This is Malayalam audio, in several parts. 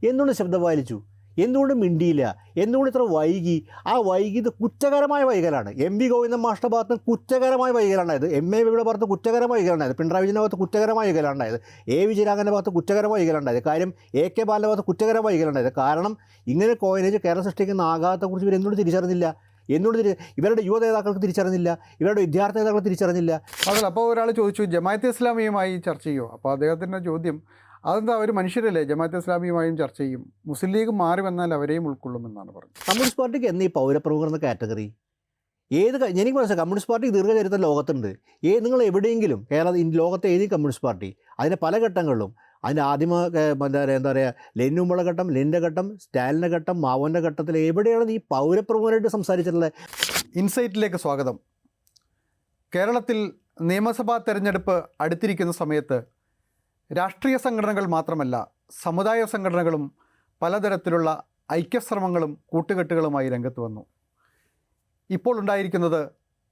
എന്തുകൊണ്ട് ശബ്ദം പാലിച്ചു? എന്തുകൊണ്ട് മിണ്ടിയില്ല? എന്തുകൊണ്ട് ഇത്ര വൈകി? ആ വൈകിയത് കുറ്റകരമായ വൈകലാണ്. എം വി ഗോവിന്ദൻ മാഷ്ട ഭാഗത്ത് കുറ്റകരമായ വൈകലുണ്ടായത്, എം എ വിയുടെ ഭാഗത്ത് കുറ്റകരമായ വൈകലുണ്ടായത്, പിണറായി വിജയൻ്റെ ഭാഗത്ത് കുറ്റകരമായ വൈകലുണ്ടായത്, എ വിജയരാഘവൻ്റെ ഭാഗത്ത് കുറ്റകരമായ വൈകലുണ്ടായത്, കാര്യം എ കെ ബാലൻ്റെ ഭാഗത്ത് കുറ്റകരമായ വൈകലുണ്ടായത്. കാരണം ഇങ്ങനെ കോയിനേജ് കേരളം സൃഷ്ടിക്കുന്ന ആഘാതത്തെക്കുറിച്ച് ഇവർ എന്തുകൊണ്ട് തിരിച്ചറിഞ്ഞില്ല? ഇവരുടെ യുവ നേതാക്കൾക്ക് തിരിച്ചറിഞ്ഞില്ല, ഇവരുടെ വിദ്യാർത്ഥി നേതാക്കൾക്ക് തിരിച്ചറിഞ്ഞില്ല. അതല്ല, അപ്പോൾ ഒരാൾ ചോദിച്ചു ജമാഅത്തെ ഇസ്ലാമിയുമായി ചർച്ച ചെയ്യുമോ? അപ്പോൾ അദ്ദേഹത്തിൻ്റെ ചോദ്യം, അതെന്താ, അവർ മനുഷ്യരല്ലേ, ജമാഅത്തെ ഇസ്ലാമിയുമായും ചർച്ച ചെയ്യും, മുസ്ലിം ലീഗ് മാറി വന്നാൽ അവരെയും ഉൾക്കൊള്ളുമെന്നാണ് പറഞ്ഞത്. കമ്മ്യൂണിസ്റ്റ് പാർട്ടിക്ക് എന്നീ പൗരപ്രമുഖർ എന്ന കാറ്റഗറി എനിക്ക് മനസ്സിലായി. കമ്മ്യൂണിസ്റ്റ് പാർട്ടിക്ക് ദീർഘചരിത്രം ലോകത്തുണ്ട്. നിങ്ങൾ എവിടെയെങ്കിലും ലോകത്തെ ഏതെങ്കിലും കമ്മ്യൂണിസ്റ്റ് പാർട്ടി അതിൻ്റെ പല ഘട്ടങ്ങളിലും, അതിൻ്റെ ആദ്യമ എന്താ പറയുക, ലെനിനുള്ള ഘട്ടം, ലെനിൻ്റെ ഘട്ടം, സ്റ്റാലിൻ്റെ ഘട്ടം, മാവോൻ്റെ ഘട്ടത്തിൽ എവിടെയാണ് ഈ പൗരപ്രമുഖരായിട്ട് സംസാരിച്ചിട്ടുള്ളത്? ഇൻസൈറ്റിലേക്ക് സ്വാഗതം. കേരളത്തിൽ നിയമസഭാ തെരഞ്ഞെടുപ്പ് അടുത്തിരിക്കുന്ന സമയത്ത് രാഷ്ട്രീയ സംഘടനകൾ മാത്രമല്ല, സമുദായ സംഘടനകളും പലതരത്തിലുള്ള ഐക്യശ്രമങ്ങളും കൂട്ടുകെട്ടുകളുമായി രംഗത്ത് വന്നു. ഇപ്പോൾ ഉണ്ടായിരിക്കുന്നത്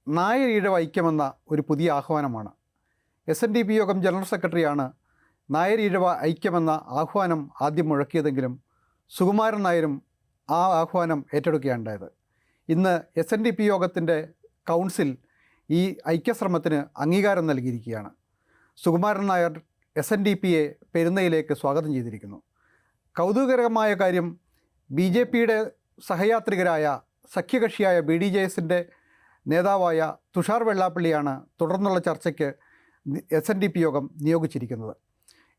നായർ ഈഴവ ഐക്യമെന്ന ഒരു പുതിയ ആഹ്വാനമാണ്. SNDP യോഗം ജനറൽ സെക്രട്ടറിയാണ് നായർ ഈഴവ ഐക്യമെന്ന ആഹ്വാനം ആദ്യം മുഴക്കിയതെങ്കിലും സുകുമാരൻ നായരും ആ ആഹ്വാനം ഏറ്റെടുക്കുകയുണ്ടായത്. ഇന്ന് SNDP യോഗത്തിൻ്റെ കൗൺസിൽ ഈ ഐക്യശ്രമത്തിന് അംഗീകാരം നൽകിയിരിക്കുകയാണ്. സുകുമാരൻ നായർ SNDPയെ പെരുന്നയിലേക്ക് സ്വാഗതം ചെയ്തിരിക്കുന്നു. കൗതുകകരമായ കാര്യം, BJPയുടെ സഹയാത്രികരായ സഖ്യകക്ഷിയായ BDJSൻ്റെ നേതാവായ തുഷാർ വെള്ളാപ്പള്ളിയാണ് തുടർന്നുള്ള ചർച്ചയ്ക്ക് SNDP യോഗം നിയോഗിച്ചിരിക്കുന്നത്.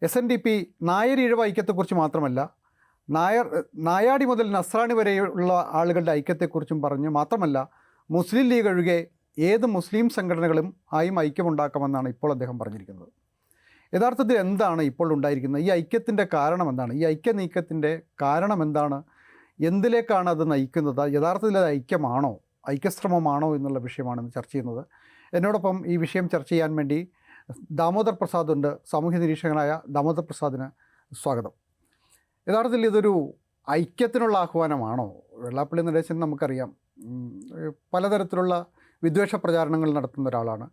SNDP നായർ ഈഴവ ഐക്യത്തെക്കുറിച്ച് മാത്രമല്ല, നായാടി മുതൽ നസ്രാണി വരെയുള്ള ആളുകളുടെ ഐക്യത്തെക്കുറിച്ചും പറഞ്ഞ്, മാത്രമല്ല മുസ്ലിം ലീഗ് ഒഴികെ ഏത് മുസ്ലിം സംഘടനകളും ആയും ഐക്യമുണ്ടാക്കാമെന്നാണ് ഇപ്പോൾ അദ്ദേഹം പറഞ്ഞിരിക്കുന്നത്. യഥാർത്ഥത്തിൽ എന്താണ് ഇപ്പോൾ ഉണ്ടായിരിക്കുന്നത്? ഈ ഐക്യത്തിൻ്റെ കാരണം എന്താണ്? ഈ ഐക്യ നീക്കത്തിൻ്റെ കാരണം എന്താണ്? എന്തിലേക്കാണ് അത് നയിക്കുന്നത്? യഥാർത്ഥത്തിൽ അത് ഐക്യമാണോ, ഐക്യശ്രമമാണോ എന്നുള്ള വിഷയമാണ് ഇന്ന് ചർച്ച ചെയ്യുന്നത്. എന്നോടൊപ്പം ഈ വിഷയം ചർച്ച ചെയ്യാൻ വേണ്ടി ദാമോദർ പ്രസാദ് ഉണ്ട്. സാമൂഹ്യ നിരീക്ഷകനായ ദാമോദർ പ്രസാദിന് സ്വാഗതം. യഥാർത്ഥത്തിൽ ഇതൊരു ഐക്യത്തിനുള്ള ആഹ്വാനമാണോ? വെള്ളാപ്പള്ളി നടേശൻ നമുക്കറിയാം പലതരത്തിലുള്ള വിദ്വേഷ പ്രചാരണങ്ങൾ നടത്തുന്ന ഒരാളാണ്.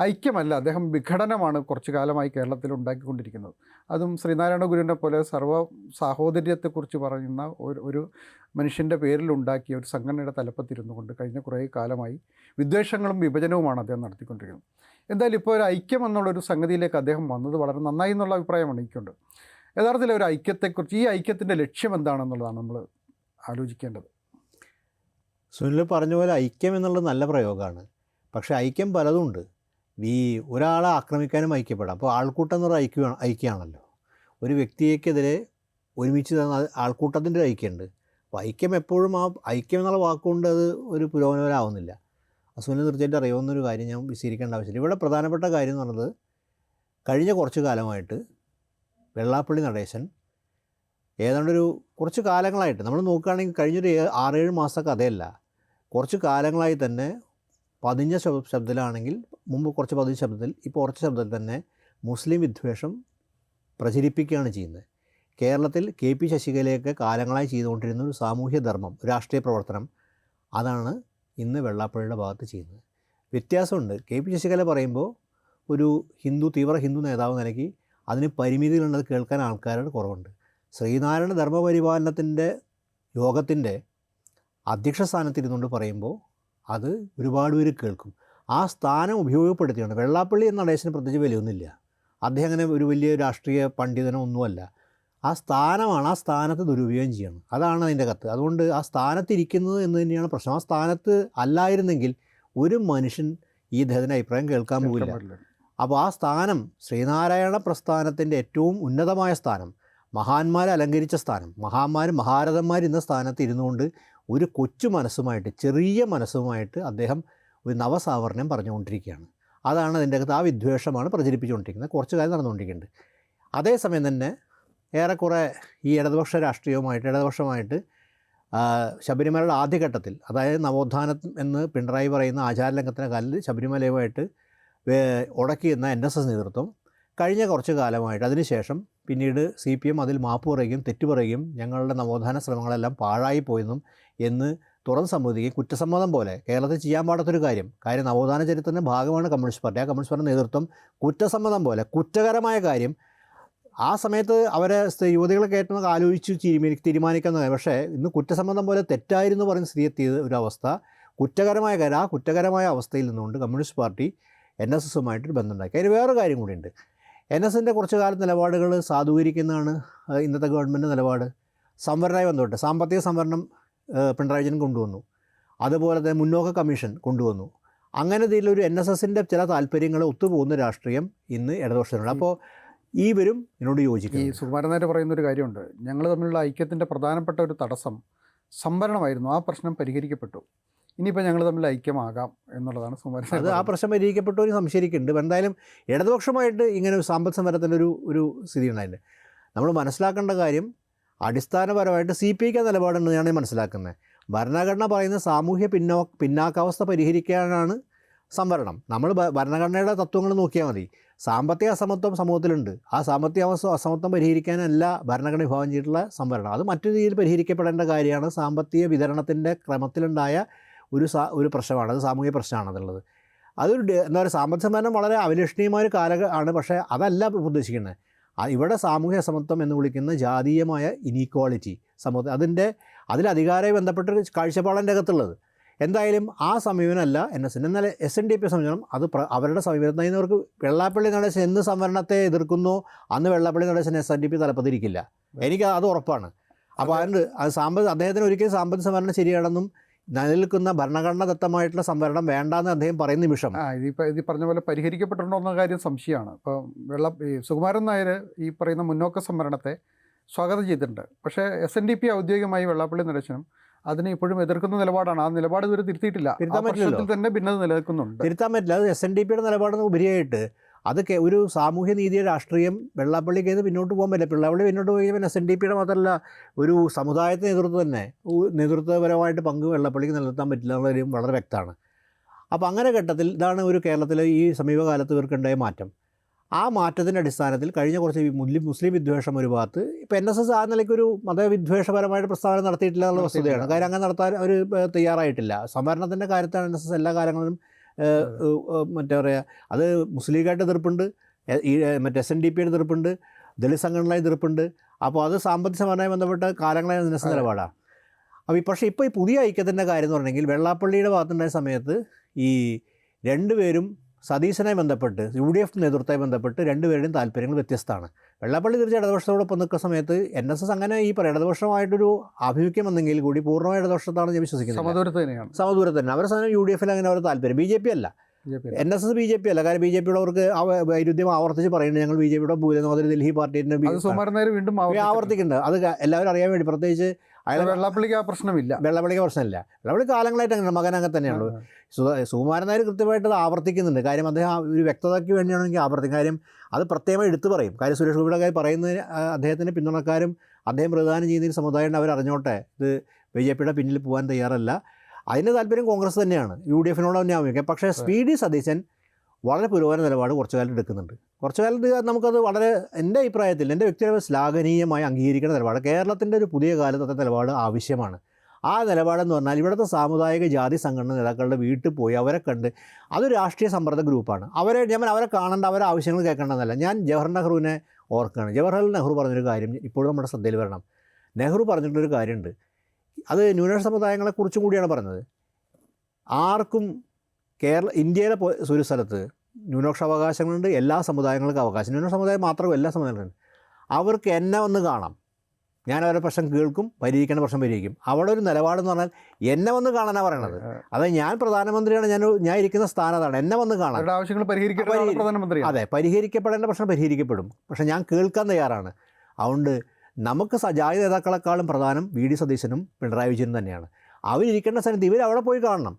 ഐക്യമല്ല, അദ്ദേഹം വിഘടനമാണ് കുറച്ചു കാലമായി കേരളത്തിൽ ഉണ്ടാക്കിക്കൊണ്ടിരിക്കുന്നത്. അതും ശ്രീനാരായണ ഗുരുവിനെ പോലെ സർവ്വ സാഹോദര്യത്തെക്കുറിച്ച് പറയുന്ന ഒരു മനുഷ്യൻ്റെ പേരിലുണ്ടാക്കിയ ഒരു സംഘടനയുടെ തലപ്പത്തിരുന്നു കൊണ്ട് കഴിഞ്ഞ കുറേ കാലമായി വിദ്വേഷങ്ങളും വിഭജനവുമാണ് അദ്ദേഹം നടത്തിക്കൊണ്ടിരിക്കുന്നത്. എന്തായാലും ഇപ്പോൾ ഒരു ഐക്യം എന്നുള്ളൊരു സംഗതിയിലേക്ക് അദ്ദേഹം വന്നത് വളരെ നന്നായി എന്നുള്ള അഭിപ്രായമാണ് എനിക്കുണ്ട്. യഥാർത്ഥത്തിൽ ഒരു ഐക്യത്തെക്കുറിച്ച്, ഈ ഐക്യത്തിൻ്റെ ലക്ഷ്യം എന്താണെന്നുള്ളതാണ് നമ്മൾ ആലോചിക്കേണ്ടത്. സുനിൽ പറഞ്ഞ പോലെ ഐക്യം എന്നുള്ളത് നല്ല പ്രയോഗമാണ്. പക്ഷേ ഐക്യം പലതുമുണ്ട്. ഈ ഒരാളെ ആക്രമിക്കാനും ഐക്യപ്പെടാം. അപ്പോൾ ആൾക്കൂട്ടം എന്ന് പറയുന്ന ഐക്യമാണല്ലോ. ഒരു വ്യക്തിയെക്കെതിരെ ഒരുമിച്ച് ആൾക്കൂട്ടത്തിൻ്റെ ഐക്യമുണ്ട്. അപ്പോൾ ഐക്യം എപ്പോഴും ആ ഐക്യം എന്നുള്ള വാക്കുകൊണ്ട് അത് ഒരു പുരോഗമനപരമാവുന്നില്ല. സുനിൽ തീർച്ചയായിട്ടും അറിയാവുന്നൊരു കാര്യം ഞാൻ വിശദീകരിക്കേണ്ട ആവശ്യമില്ല. ഇവിടെ പ്രധാനപ്പെട്ട കാര്യം എന്ന് പറയുന്നത്, കഴിഞ്ഞ കുറച്ച് കാലമായിട്ട് വെള്ളാപ്പള്ളി നടേശൻ ഏതാണ്ടൊരു കുറച്ച് കാലങ്ങളായിട്ട് നമ്മൾ നോക്കുകയാണെങ്കിൽ കഴിഞ്ഞൊരു 6-7 മാസത്തെ കഥയല്ല, കുറച്ച് കാലങ്ങളായി തന്നെ പതിഞ്ഞ ശബ്ദത്തിലാണെങ്കിൽ മുമ്പ് കുറച്ച് പതിഞ്ഞ ശബ്ദത്തിൽ, ഇപ്പോൾ കുറച്ച് ശബ്ദത്തിൽ തന്നെ മുസ്ലിം വിദ്വേഷം പ്രചരിപ്പിക്കുകയാണ് ചെയ്യുന്നത്. കേരളത്തിൽ KP ശശികലയൊക്കെ കാലങ്ങളായി ചെയ്തുകൊണ്ടിരുന്ന ഒരു സാമൂഹ്യ ധർമ്മം, രാഷ്ട്രീയ പ്രവർത്തനം, അതാണ് ഇന്ന് വെള്ളാപ്പള്ളിയുടെ ഭാഗത്ത് ചെയ്യുന്നത്. വ്യത്യാസമുണ്ട്. KP ശശികല പറയുമ്പോൾ ഒരു തീവ്ര ഹിന്ദു നേതാവ് നിലയ്ക്ക് അതിന് പരിമിതികളുള്ളത് കേൾക്കാൻ ആൾക്കാരുടെ കുറവുണ്ട്. ശ്രീനാരായണ ധർമ്മപരിപാലനത്തിൻ്റെ യോഗത്തിൻ്റെ അധ്യക്ഷ സ്ഥാനത്തിരുന്നുകൊണ്ട് പറയുമ്പോൾ അത് ഒരുപാട് പേര് കേൾക്കും. ആ സ്ഥാനം ഉപയോഗപ്പെടുത്തിയാണ്. വെള്ളാപ്പള്ളി എന്ന നടേശന് പ്രത്യേകിച്ച് വിലയൊന്നുമില്ല. അദ്ദേഹം അങ്ങനെ ഒരു വലിയ രാഷ്ട്രീയ പണ്ഡിതനോ ഒന്നുമല്ല. ആ സ്ഥാനമാണ്, ആ സ്ഥാനത്ത് ദുരുപയോഗം ചെയ്യണം. അതാണ് അതിൻ്റെ കത്ത്. അതുകൊണ്ട് ആ സ്ഥാനത്തിരിക്കുന്നത് എന്ന് തന്നെയാണ് പ്രശ്നം. ആ സ്ഥാനത്ത് അല്ലായിരുന്നെങ്കിൽ ഒരു മനുഷ്യൻ ഈ അദ്ദേഹത്തിൻ്റെ അഭിപ്രായം കേൾക്കാൻ പോകില്ല. അപ്പോൾ ആ സ്ഥാനം ശ്രീനാരായണ പ്രസ്ഥാനത്തിൻ്റെ ഏറ്റവും ഉന്നതമായ സ്ഥാനം, മഹാന്മാരെ അലങ്കരിച്ച സ്ഥാനം, മഹാരഥന്മാർ ഇന്ന സ്ഥാനത്ത് ഇരുന്നുകൊണ്ട് ഒരു കൊച്ചു മനസ്സുമായിട്ട്, ചെറിയ മനസ്സുമായിട്ട് അദ്ദേഹം ഒരു നവസാവർണ്യം പറഞ്ഞുകൊണ്ടിരിക്കുകയാണ്. അതാണ് അതിൻ്റെ അകത്ത്. ആ വിദ്വേഷമാണ് പ്രചരിപ്പിച്ചുകൊണ്ടിരിക്കുന്നത്. കുറച്ച് കാലം നടന്നുകൊണ്ടിരിക്കുന്നുണ്ട്. അതേസമയം തന്നെ ഏറെക്കുറെ ഈ ഇടതുപക്ഷമായിട്ട് ശബരിമലയുടെ ആദ്യഘട്ടത്തിൽ, അതായത് നവോത്ഥാനം എന്ന് പിണറായി പറയുന്ന ആചാരലംഘനത്തിൻ്റെ കാലിൽ ശബരിമലയുമായിട്ട് ഉടക്കിയെന്ന NSS നേതൃത്വം കഴിഞ്ഞ കുറച്ച് കാലമായിട്ട്, അതിനുശേഷം പിന്നീട് CPM അതിൽ മാപ്പ് പറയുകയും തെറ്റു പറയുകയും ഞങ്ങളുടെ നവോത്ഥാന ശ്രമങ്ങളെല്ലാം പാഴായിപ്പോയെന്നും എന്ന് തുറന്ന് സമ്മതിക്കുകയും, കുറ്റസമ്മതം പോലെ കേരളത്തിൽ ചെയ്യാൻ പാടാത്തൊരു കാര്യം നവോത്ഥാന ചരിത്രത്തിൻ്റെ ഭാഗമാണ് കമ്മ്യൂണിസ്റ്റ് പാർട്ടി. ആ കമ്മ്യൂണിസ്റ്റ് പാർട്ടി നേതൃത്വം കുറ്റസമ്മതം പോലെ കുറ്റകരമായ കാര്യം ആ സമയത്ത് അവരെ യുവതികളെ കയറ്റുന്നതൊക്കെ ആലോചിച്ച് തീരുമാനിക്കുന്നത്. പക്ഷേ ഇന്ന് കുറ്റസമ്മതം പോലെ തെറ്റായിരുന്നു പറയുന്ന സ്ഥിതി എത്തിയത് ഒരു അവസ്ഥ. കുറ്റകരമായ കാര്യം, ആ കുറ്റകരമായ അവസ്ഥയിൽ നിന്നുകൊണ്ട് കമ്മ്യൂണിസ്റ്റ് പാർട്ടി NSSുമായിട്ടൊരു ബന്ധമുണ്ടാക്കി. അതിന് വേറെ കാര്യം കൂടിയുണ്ട്. NSന്റെ കുറച്ചു കാലം നിലപാടുകൾ സാധൂകരിക്കുന്നതാണ് ഇന്നത്തെ ഗവൺമെൻറ് നിലപാട്. സംവരണമായി ബന്ധപ്പെട്ട് സാമ്പത്തിക സംവരണം പിണറായി വിജയൻ കൊണ്ടുവന്നു. അതുപോലെ തന്നെ മുന്നോക്ക കമ്മീഷൻ കൊണ്ടുവന്നു. അങ്ങനെ ഇതിലൊരു NSSൻ്റെ ചില താല്പര്യങ്ങൾ ഒത്തുപോകുന്ന രാഷ്ട്രീയം ഇന്ന് ഇടതുപക്ഷത്തിനുണ്ട്. അപ്പോൾ ഇവരും ഇതിനോട് യോജിക്കും. ഈ സുകുമാരൻ നായർ പറയുന്നൊരു കാര്യമുണ്ട്, ഞങ്ങൾ തമ്മിലുള്ള ഐക്യത്തിൻ്റെ പ്രധാനപ്പെട്ട ഒരു തടസ്സം സംവരണമായിരുന്നു, ആ പ്രശ്നം പരിഹരിക്കപ്പെട്ടു, ഇനിയിപ്പോൾ ഞങ്ങൾ തമ്മിൽ ഐക്യമാകാം എന്നുള്ളതാണ് സുകുമാരൻ നായർ. അത് ആ പ്രശ്നം പരിഹരിക്കപ്പെട്ടവർ സംശയിക്കുന്നുണ്ട്. എന്തായാലും ഇടതുപക്ഷമായിട്ട് ഇങ്ങനെ ഒരു സാമ്പത്തിക സമരത്തിൻ്റെ ഒരു സ്ഥിതി ഉണ്ടായിട്ടുണ്ട്. നമ്മൾ മനസ്സിലാക്കേണ്ട കാര്യം അടിസ്ഥാനപരമായിട്ട് CPIക്ക് നിലപാടുണ്ടെന്ന് ഞാൻ മനസ്സിലാക്കുന്നത്. ഭരണഘടന പറയുന്ന സാമൂഹ്യ പിന്നാക്കാവസ്ഥ പരിഹരിക്കാനാണ് സംവരണം. നമ്മൾ ഭരണഘടനയുടെ തത്വങ്ങൾ നോക്കിയാൽ മതി. സാമ്പത്തിക അസമത്വം സമൂഹത്തിലുണ്ട്. ആ സാമ്പത്തിക അസമത്വം പരിഹരിക്കാനല്ല ഭരണഘടന വിഭാവനം ചെയ്തിട്ടുള്ള സംവരണം. അത് മറ്റൊരു രീതിയിൽ പരിഹരിക്കപ്പെടേണ്ട കാര്യമാണ്. സാമ്പത്തിക വിതരണത്തിൻ്റെ ക്രമത്തിലുണ്ടായ ഒരു പ്രശ്നമാണ്. അത് സാമൂഹിക പ്രശ്നമാണെന്നുള്ളത്. അതൊരു എന്താ പറയുക, സാമ്പത്തിക സംവരണം വളരെ അവിലഷണീയമായ ഒരു ആണ്. പക്ഷേ അതല്ല ഉദ്ദേശിക്കുന്നത്. ഇവിടെ സാമൂഹ്യ അസമത്വം എന്ന് വിളിക്കുന്ന ജാതീയമായ ഇനീക്വാളിറ്റി സമൂഹത്തിൽ അതിൽ അധികാരമായി ബന്ധപ്പെട്ടൊരു കാഴ്ചപ്പാടിൻ്റെ അകത്തുള്ളത്. എന്തായാലും ആ സമീപനമല്ല NSന്റെ. എന്നാൽ SNDP സമീപനം അത് അവരുടെ സമീപനത്തിൽ നിന്നവർക്ക് വെള്ളാപ്പള്ളി നടേശൻ എന്ന് സംവരണത്തെ എതിർക്കുന്നോ അന്ന് വെള്ളാപ്പള്ളി നടേശൻ SNDP തലപ്പത്തിരിക്കില്ല. എനിക്ക് അത് ഉറപ്പാണ്. അപ്പോൾ അത് അദ്ദേഹത്തിന് ഒരിക്കലും സാമ്പത്തിക സംവരണം ശരിയാണെന്നും നിലനിൽക്കുന്ന ഭരണഘടനാദത്തമായിട്ടുള്ള സംവരണം വേണ്ടാന്ന് അദ്ദേഹം പറയുന്ന നിമിഷം ഇത് പറഞ്ഞ പോലെ പരിഹരിക്കപ്പെട്ടിട്ടുണ്ടോ എന്ന കാര്യം സംശയമാണ്. ഇപ്പോൾ സുകുമാരൻ നായർ ഈ പറയുന്ന മുന്നോക്ക സംവരണത്തെ സ്വാഗതം ചെയ്തിട്ടുണ്ട്. പക്ഷേ SNDP ഔദ്യോഗികമായി വെള്ളാപ്പള്ളി നടേശനും അതിനെ ഇപ്പോഴും എതിർക്കുന്ന നിലപാടാണ്. ആ നിലപാട് ഇതുവരെ തിരുത്തിയിട്ടില്ല. തന്നെ ഭിന്നത നിലനിൽക്കുന്നുണ്ട്. തിരുത്താൻ പറ്റില്ല. അത് SNDPയുടെ നിലപാടിന് ഉപരിയായിട്ട് അതൊക്കെ ഒരു സാമൂഹ്യ നീതിയുടെ രാഷ്ട്രീയം വെള്ളാപ്പള്ളിക്ക് ചെയ്ത് പിന്നോട്ട് പോകാൻ പറ്റില്ല. വെള്ളാപ്പള്ളി പിന്നോട്ട് പോയി SNDPയുടെ മാത്രമല്ല ഒരു സമുദായത്തെ നേതൃത്വപരമായിട്ട് പങ്ക് വെള്ളാപ്പള്ളിക്ക് നിലനിർത്താൻ പറ്റില്ല എന്നുള്ളൊരു വളരെ വ്യക്തമാണ്. അപ്പോൾ അങ്ങനെ ഘട്ടത്തിൽ ഇതാണ് ഒരു കേരളത്തിലെ ഈ സമീപകാലത്ത് ഇവർക്കുണ്ടായ മാറ്റം. ആ മാറ്റത്തിൻ്റെ അടിസ്ഥാനത്തിൽ കഴിഞ്ഞ കുറച്ച് മുസ്ലിം വിദ്വേഷം ഒരു ഭാഗത്ത് ഇപ്പോൾ NSS ആ നിലയ്ക്കൊരു മതവിദ്വേഷപരമായിട്ട് പ്രസ്താവന നടത്തിയിട്ടില്ല എന്നുള്ള വസ്തുതയാണ്. കാര്യം അങ്ങനെ നടത്താൻ അവർ തയ്യാറായിട്ടില്ല. സംവരണത്തിൻ്റെ കാര്യത്താണ് NSS എല്ലാ കാലങ്ങളിലും മറ്റേ പറയുക, അത് മുസ്ലിം ലീഗായിട്ട് എതിർപ്പുണ്ട്, മറ്റേ SNDPയുടെ എതിർപ്പുണ്ട്, ദളിത് സംഘടനയുടെ എതിർപ്പുണ്ട്. അപ്പോൾ അത് സാമ്പത്തിക സമരവുമായി ബന്ധപ്പെട്ട കാലങ്ങളെ NSS നിലപാടാണ്. പക്ഷേ ഇപ്പോൾ ഈ പുതിയ ഐക്യത്തിൻ്റെ കാര്യം എന്ന് പറഞ്ഞെങ്കിൽ വെള്ളാപ്പള്ളിയുടെ ഭാഗത്തുണ്ടായ സമയത്ത് ഈ രണ്ടുപേരും സതീശനെ ബന്ധപ്പെട്ട് UDF നേതൃത്വമായി ബന്ധപ്പെട്ട് രണ്ടുപേരുടെയും താല്പര്യങ്ങൾ വ്യത്യസ്തമാണ്. വെള്ളാപ്പള്ളി തീർച്ചയായും ഇടതുപക്ഷത്തോടൊപ്പം നിൽക്കുന്ന സമയത്ത് NSS അങ്ങനെ ഈ ഇടതുപക്ഷമായിട്ടൊരു ആഭിമുഖ്യം വന്നെങ്കിൽ കൂടി പൂർണ്ണമായ ഇടതുപക്ഷത്താണ് ഞാൻ വിശ്വസിക്കുന്നത്. സമദൂരത്ത് തന്നെ അവരുടെ സാധനം UDFൽ അങ്ങനെ അവരുടെ താല്പര്യം. BJP അല്ല, NSS BJP അല്ല. കാരണം BJPയുടെ അവർക്ക് വൈരുദ്ധ്യം ആവർത്തിച്ച് പറയുന്നുണ്ട്. ഞങ്ങൾ BJPയുടെ ഭൂരിഭാഗം ഡൽഹി പാർട്ടിൻ്റെ വീണ്ടും ആവർത്തിക്കുന്നുണ്ട്. അത് എല്ലാവരും അറിയാൻ വേണ്ടി. പ്രത്യേകിച്ച് വെള്ളാപ്പള്ളിക്ക് ആ പ്രശ്നമില്ല. വെള്ളാപ്പള്ളി കാലങ്ങളായിട്ട് അങ്ങനെ മകനങ്ങനെ തന്നെയാണല്ലോ. സുകുമാരൻ നായർ കൃത്യമായിട്ട് അത് ആവർത്തിക്കുന്നുണ്ട്. കാര്യം അദ്ദേഹം ഒരു വ്യക്തതയ്ക്ക് വേണ്ടിയാണെങ്കിൽ ആവർത്തിക്കും. കാര്യം അത് പ്രത്യേകമായി എടുത്തു പറയും. കാര്യം സുരേഷ് ഗോപിയുടെ കാര്യം പറയുന്നതിന് അദ്ദേഹത്തിൻ്റെ പിന്തുണക്കാരും അദ്ദേഹം പ്രദാനം ചെയ്യുന്നതിന് സമുദായം അവർ അറിഞ്ഞോട്ടെ ഇത് BJPയുടെ പിന്നിൽ പോകാൻ തയ്യാറല്ല. അതിന് താല്പര്യം കോൺഗ്രസ് തന്നെയാണ്, UDFനോട് തന്നെ ആവശ്യം. പക്ഷേ PD സതീശൻ വളരെ പുരോഗമന നിലപാട് കുറച്ചു കാലം എടുക്കുന്നുണ്ട്. കുറച്ചു കാലത്ത് നമുക്കത് വളരെ എൻ്റെ അഭിപ്രായത്തിൽ എൻ്റെ വ്യക്തിപരമായ ശ്ലാഘനീയമായി അംഗീകരിക്കുന്ന നിലപാട്. കേരളത്തിൻ്റെ ഒരു പുതിയ കാലത്തെ നിലപാട് ആവശ്യമാണ്. ആ നിലപാടെന്ന് പറഞ്ഞാൽ ഇവിടുത്തെ സാമുദായിക ജാതി സംഘടന നേതാക്കളുടെ വീട്ടിൽ പോയി അവരെ കണ്ട്, അതൊരു രാഷ്ട്രീയ സമ്മർദ്ദ ഗ്രൂപ്പാണ്. അവരെ കാണേണ്ട, അവരെ ആവശ്യങ്ങൾ കേൾക്കേണ്ടതല്ല. ഞാൻ ജവഹർലാൽ നെഹ്റുവിനെ ഓർക്കുകയാണ്. ജവഹർലാൽ നെഹ്റു പറഞ്ഞൊരു കാര്യം ഇപ്പോഴും നമ്മുടെ ശ്രദ്ധയിൽ വരണം. നെഹ്റു പറഞ്ഞിട്ടുള്ളൊരു കാര്യമുണ്ട്. അത് ന്യൂനപക്ഷ സമുദായങ്ങളെക്കുറിച്ചും കൂടിയാണ് പറഞ്ഞത്. ആർക്കും ഇന്ത്യയിലെ ഒരു സ്ഥലത്ത് ന്യൂനപക്ഷ അവകാശങ്ങളുണ്ട്, എല്ലാ സമുദായങ്ങൾക്കും അവകാശം. ന്യൂനപക്ഷ സമുദായം മാത്രമല്ല, എല്ലാ സമുദായങ്ങളുണ്ട്. അവർക്ക് എന്നെ വന്ന് കാണാം, ഞാൻ അവരുടെ പ്രശ്നം കേൾക്കും, പരിഹരിക്കേണ്ട പ്രശ്നം പരിഹരിക്കും. അവിടെ ഒരു നിലപാടെന്ന് പറഞ്ഞാൽ എന്നെ വന്ന് കാണാനാണ് പറയണത്. അതായത് ഞാൻ പ്രധാനമന്ത്രിയാണ്, ഞാൻ ഇരിക്കുന്ന സ്ഥാനം അതാണ്, എന്നെ വന്ന് കാണാൻ. ആവശ്യങ്ങൾ പരിഹരിക്കപ്പെടേണ്ട അതെ, പരിഹരിക്കപ്പെടേണ്ട പ്രശ്നം പരിഹരിക്കപ്പെടും. പക്ഷേ ഞാൻ കേൾക്കാൻ തയ്യാറാണ്. അതുകൊണ്ട് നമുക്ക് ജാതി നേതാക്കളെക്കാളും പ്രധാനം VD സതീശനും പിണറായി വിജയനും തന്നെയാണ്. അവരിരിക്കേണ്ട സ്ഥലത്ത് ഇവരവിടെ പോയി കാണണം.